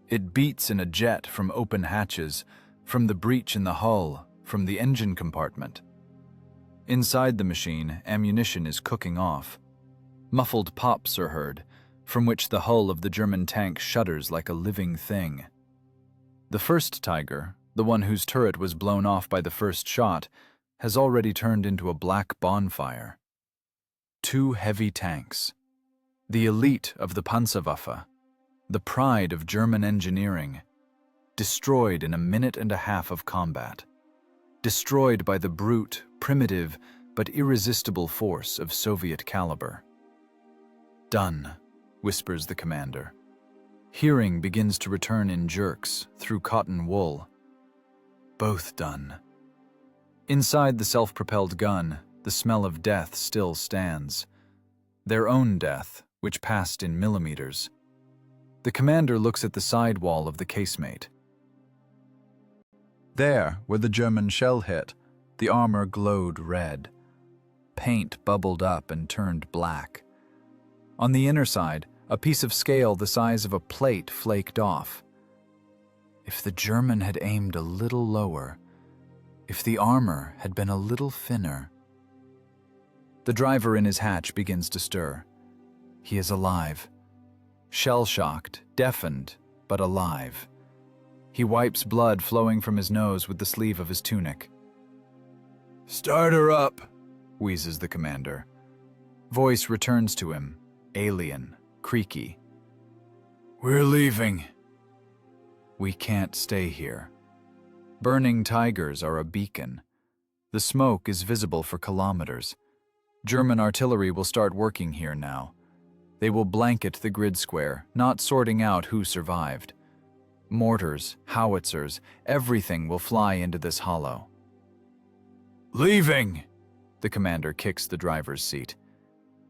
It beats in a jet from open hatches, from the breach in the hull, from the engine compartment. Inside the machine, ammunition is cooking off. Muffled pops are heard, from which the hull of the German tank shudders like a living thing. The first Tiger, the one whose turret was blown off by the first shot, has already turned into a black bonfire. Two heavy tanks. The elite of the Panzerwaffe, the pride of German engineering, destroyed in a minute and a half of combat. Destroyed by the brute, primitive, but irresistible force of Soviet caliber. "Done," whispers the commander. Hearing begins to return in jerks through cotton wool. Both done. Inside the self-propelled gun, the smell of death still stands. Their own death, which passed in millimeters. The commander looks at the side wall of the casemate. There, where the German shell hit, the armor glowed red. paint bubbled up and turned black. On the inner side, a piece of scale the size of a plate flaked off. If the German had aimed a little lower, if the armor had been a little thinner. The driver in his hatch begins to stir. He is alive. Shell-shocked, deafened, but alive. He wipes blood flowing from his nose with the sleeve of his tunic. "Start her up," wheezes the commander. Voice returns to him, alien, creaky. "We're leaving." We can't stay here. Burning tigers are a beacon. The smoke is visible for kilometers. German artillery will start working here now. They will blanket the grid square, not sorting out who survived. Mortars, howitzers, everything will fly into this hollow. "Leaving!" The commander kicks the driver's seat.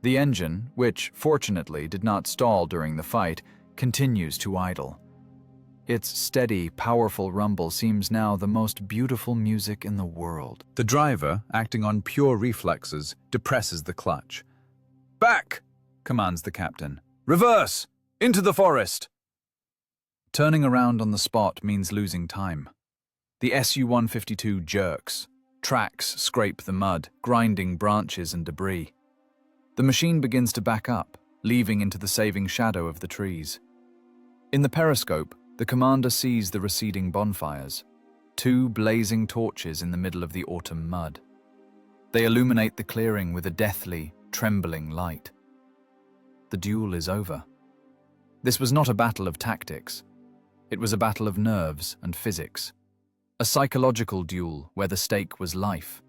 The engine, which fortunately did not stall during the fight, continues to idle. Its steady, powerful rumble seems now the most beautiful music in the world. The driver, acting on pure reflexes, depresses the clutch. "Back!" commands the captain. "Reverse! Into the forest!" Turning around on the spot means losing time. The Su-152 jerks. Tracks scrape the mud, grinding branches and debris. The machine begins to back up, leaving into the saving shadow of the trees. In the periscope, the commander sees the receding bonfires, 2 blazing torches in the middle of the autumn mud. They illuminate the clearing with a deathly, trembling light. The duel is over. This was not a battle of tactics. It was a battle of nerves and physics. A psychological duel where the stake was life.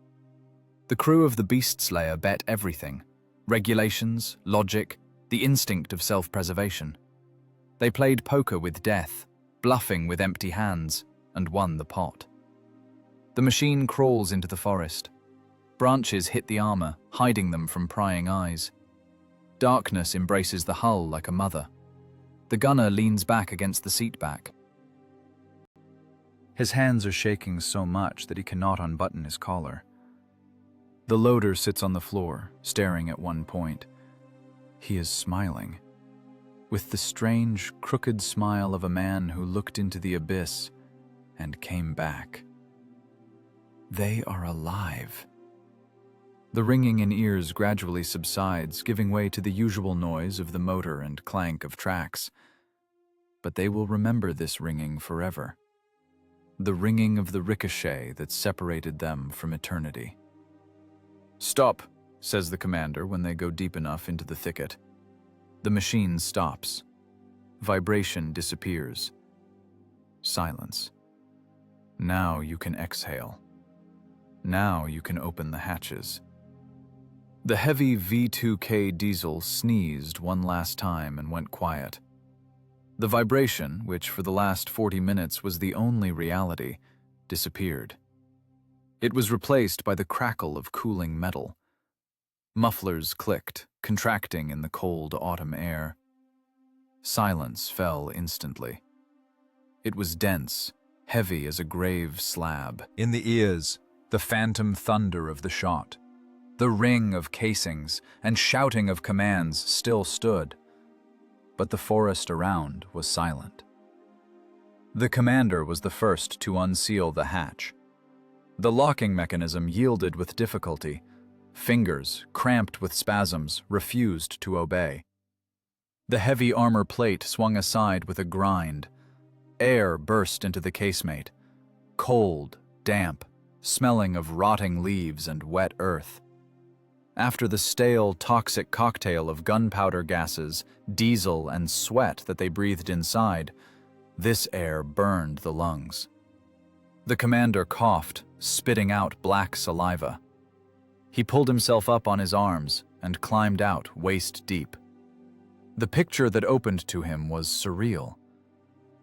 The crew of the Beast Slayer bet everything: regulations, logic, the instinct of self-preservation. They played poker with death, bluffing with empty hands, and won the pot. The machine crawls into the forest. Branches hit the armor, hiding them from prying eyes. Darkness embraces the hull like a mother. The gunner leans back against the seat back. His hands are shaking so much that he cannot unbutton his collar. The loader sits on the floor, staring at one point. He is smiling, with the strange, crooked smile of a man who looked into the abyss and came back. They are alive. The ringing in ears gradually subsides, giving way to the usual noise of the motor and clank of tracks. But they will remember this ringing forever. The ringing of the ricochet that separated them from eternity. "Stop," says the commander when they go deep enough into the thicket. The machine stops. Vibration disappears. Silence. Now you can exhale. Now you can open the hatches. The heavy V2K diesel sneezed one last time and went quiet. The vibration, which for the last 40 minutes was the only reality, disappeared. It was replaced by the crackle of cooling metal. Mufflers clicked, contracting in the cold autumn air. Silence fell instantly. It was dense, heavy as a grave slab. In the ears, the phantom thunder of the shot. The ring of casings and shouting of commands still stood, but the forest around was silent. The commander was the first to unseal the hatch. The locking mechanism yielded with difficulty. Fingers, cramped with spasms, refused to obey. The heavy armor plate swung aside with a grind. Air burst into the casemate. Cold, damp, smelling of rotting leaves and wet earth. After the stale, toxic cocktail of gunpowder gases, diesel, and sweat that they breathed inside, this air burned the lungs. The commander coughed, spitting out black saliva. He pulled himself up on his arms and climbed out waist deep. The picture that opened to him was surreal.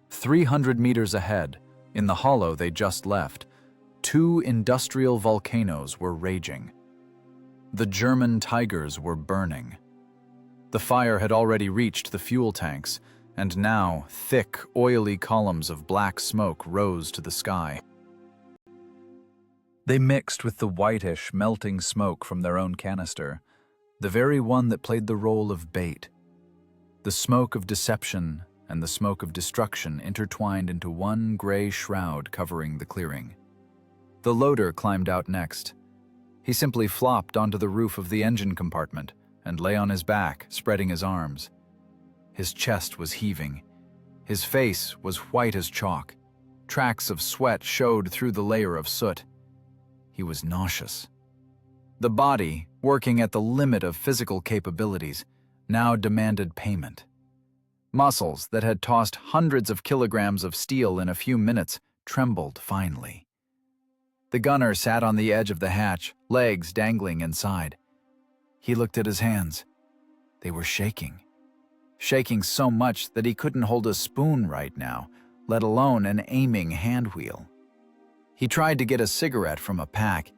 300 meters ahead, in the hollow they just left, 2 industrial volcanoes were raging. The German Tigers were burning. The fire had already reached the fuel tanks, and now thick, oily columns of black smoke rose to the sky. They mixed with the whitish, melting smoke from their own canister, the very one that played the role of bait. The smoke of deception and the smoke of destruction intertwined into one gray shroud covering the clearing. The loader climbed out next. He simply flopped onto the roof of the engine compartment and lay on his back, spreading his arms. His chest was heaving. His face was white as chalk. Tracks of sweat showed through the layer of soot. He was nauseous. The body, working at the limit of physical capabilities, now demanded payment. Muscles that had tossed hundreds of kilograms of steel in a few minutes trembled finely. The gunner sat on the edge of the hatch, legs dangling inside. He looked at his hands. They were shaking. Shaking so much that he couldn't hold a spoon right now, let alone an aiming handwheel. He tried to get a cigarette from a pack,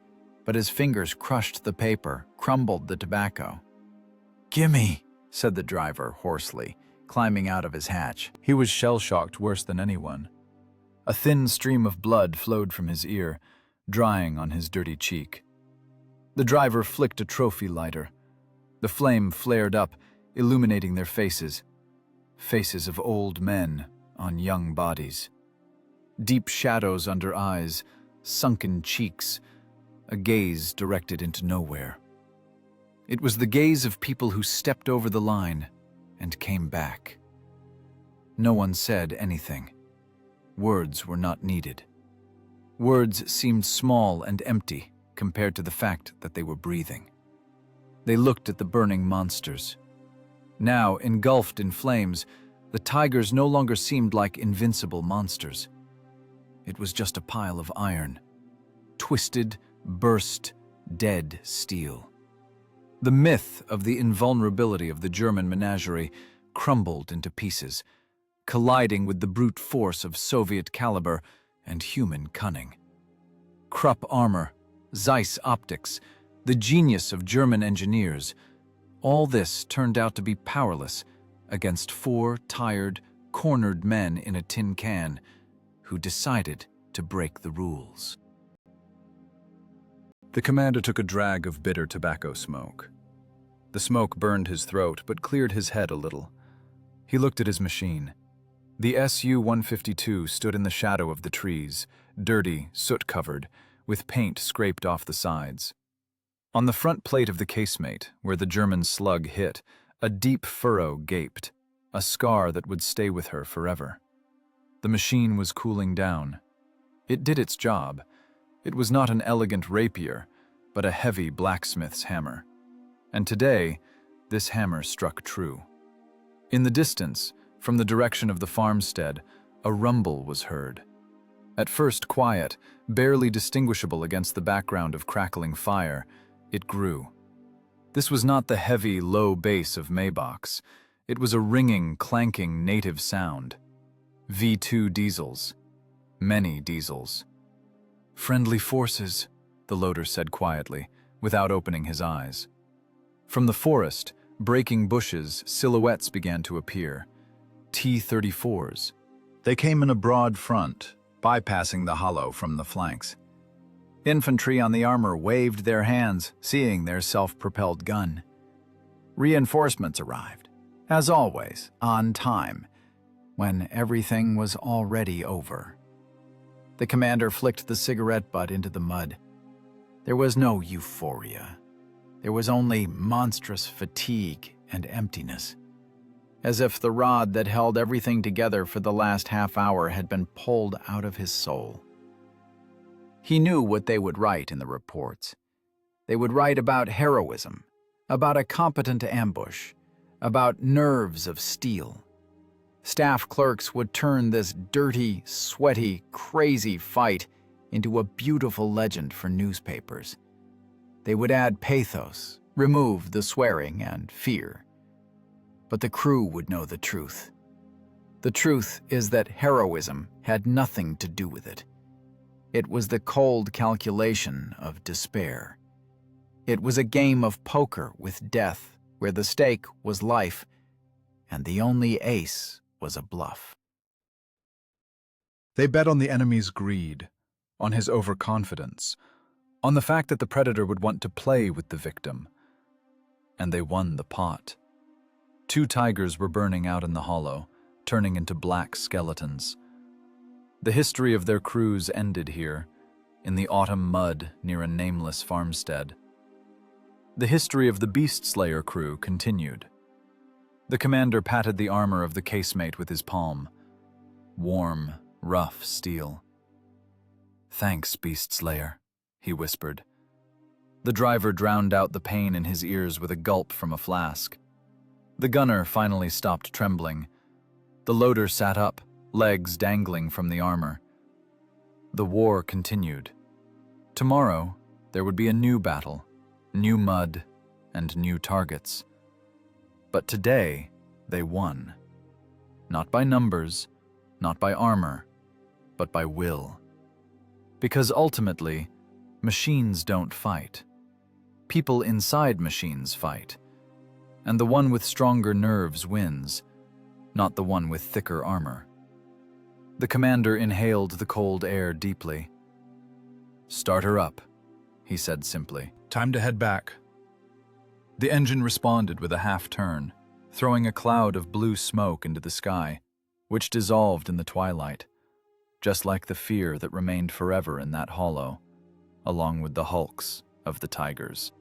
but his fingers crushed the paper, crumbled the tobacco. "Gimme," said the driver hoarsely, climbing out of his hatch. He was shell-shocked worse than anyone. A thin stream of blood flowed from his ear, drying on his dirty cheek. The driver flicked a trophy lighter. The flame flared up, illuminating their faces. Faces of old men on young bodies. Deep shadows under eyes, sunken cheeks, a gaze directed into nowhere. It was the gaze of people who stepped over the line and came back. No one said anything. Words were not needed. Words seemed small and empty compared to the fact that they were breathing. They looked at the burning monsters. Now, engulfed in flames, the tigers no longer seemed like invincible monsters. It was just a pile of iron. Twisted, burst, dead steel. The myth of the invulnerability of the German menagerie crumbled into pieces, colliding with the brute force of Soviet caliber and human cunning. Krupp armor, Zeiss optics, the genius of German engineers, all this turned out to be powerless against four tired, cornered men in a tin can who decided to break the rules. The commander took a drag of bitter tobacco smoke. The smoke burned his throat but cleared his head a little. He looked at his machine. The Su-152 stood in the shadow of the trees, dirty, soot-covered, with paint scraped off the sides. On the front plate of the casemate, where the German slug hit, a deep furrow gaped, a scar that would stay with her forever. The machine was cooling down. It did its job. It was not an elegant rapier, but a heavy blacksmith's hammer. And today, this hammer struck true. In the distance, from the direction of the farmstead, a rumble was heard. At first quiet, barely distinguishable against the background of crackling fire, it grew. This was not the heavy, low bass of Maybach's. It was a ringing, clanking native sound. V2 diesels. Many diesels. "Friendly forces," the loader said quietly, without opening his eyes. From the forest, breaking bushes, silhouettes began to appear. T-34s. They came in a broad front, bypassing the hollow from the flanks. Infantry on the armor waved their hands, seeing their self-propelled gun. Reinforcements arrived, as always, on time, when everything was already over. The commander flicked the cigarette butt into the mud. There was no euphoria. There was only monstrous fatigue and emptiness, as if the rod that held everything together for the last half hour had been pulled out of his soul. He knew what they would write in the reports. They would write about heroism, about a competent ambush, about nerves of steel. Staff clerks would turn this dirty, sweaty, crazy fight into a beautiful legend for newspapers. They would add pathos, remove the swearing and fear. But the crew would know the truth. The truth is that heroism had nothing to do with it. It was the cold calculation of despair. It was a game of poker with death, where the stake was life, and the only ace was a bluff. They bet on the enemy's greed, on his overconfidence, on the fact that the predator would want to play with the victim. And they won the pot. 2 tigers were burning out in the hollow, turning into black skeletons. The history of their crews ended here, in the autumn mud near a nameless farmstead. The history of the Beast Slayer crew continued. The commander patted the armor of the casemate with his palm. Warm, rough steel. "Thanks, Beast Slayer," he whispered. The driver drowned out the pain in his ears with a gulp from a flask. The gunner finally stopped trembling. The loader sat up, legs dangling from the armor. The war continued. Tomorrow, there would be a new battle, new mud, and new targets. But today, they won. Not by numbers, not by armor, but by will. Because ultimately, machines don't fight. People inside machines fight. And the one with stronger nerves wins, not the one with thicker armor. The commander inhaled the cold air deeply. "Start her up," he said simply. Time to head back. The engine responded with a half-turn, throwing a cloud of blue smoke into the sky, which dissolved in the twilight, just like the fear that remained forever in that hollow, along with the hulks of the tigers.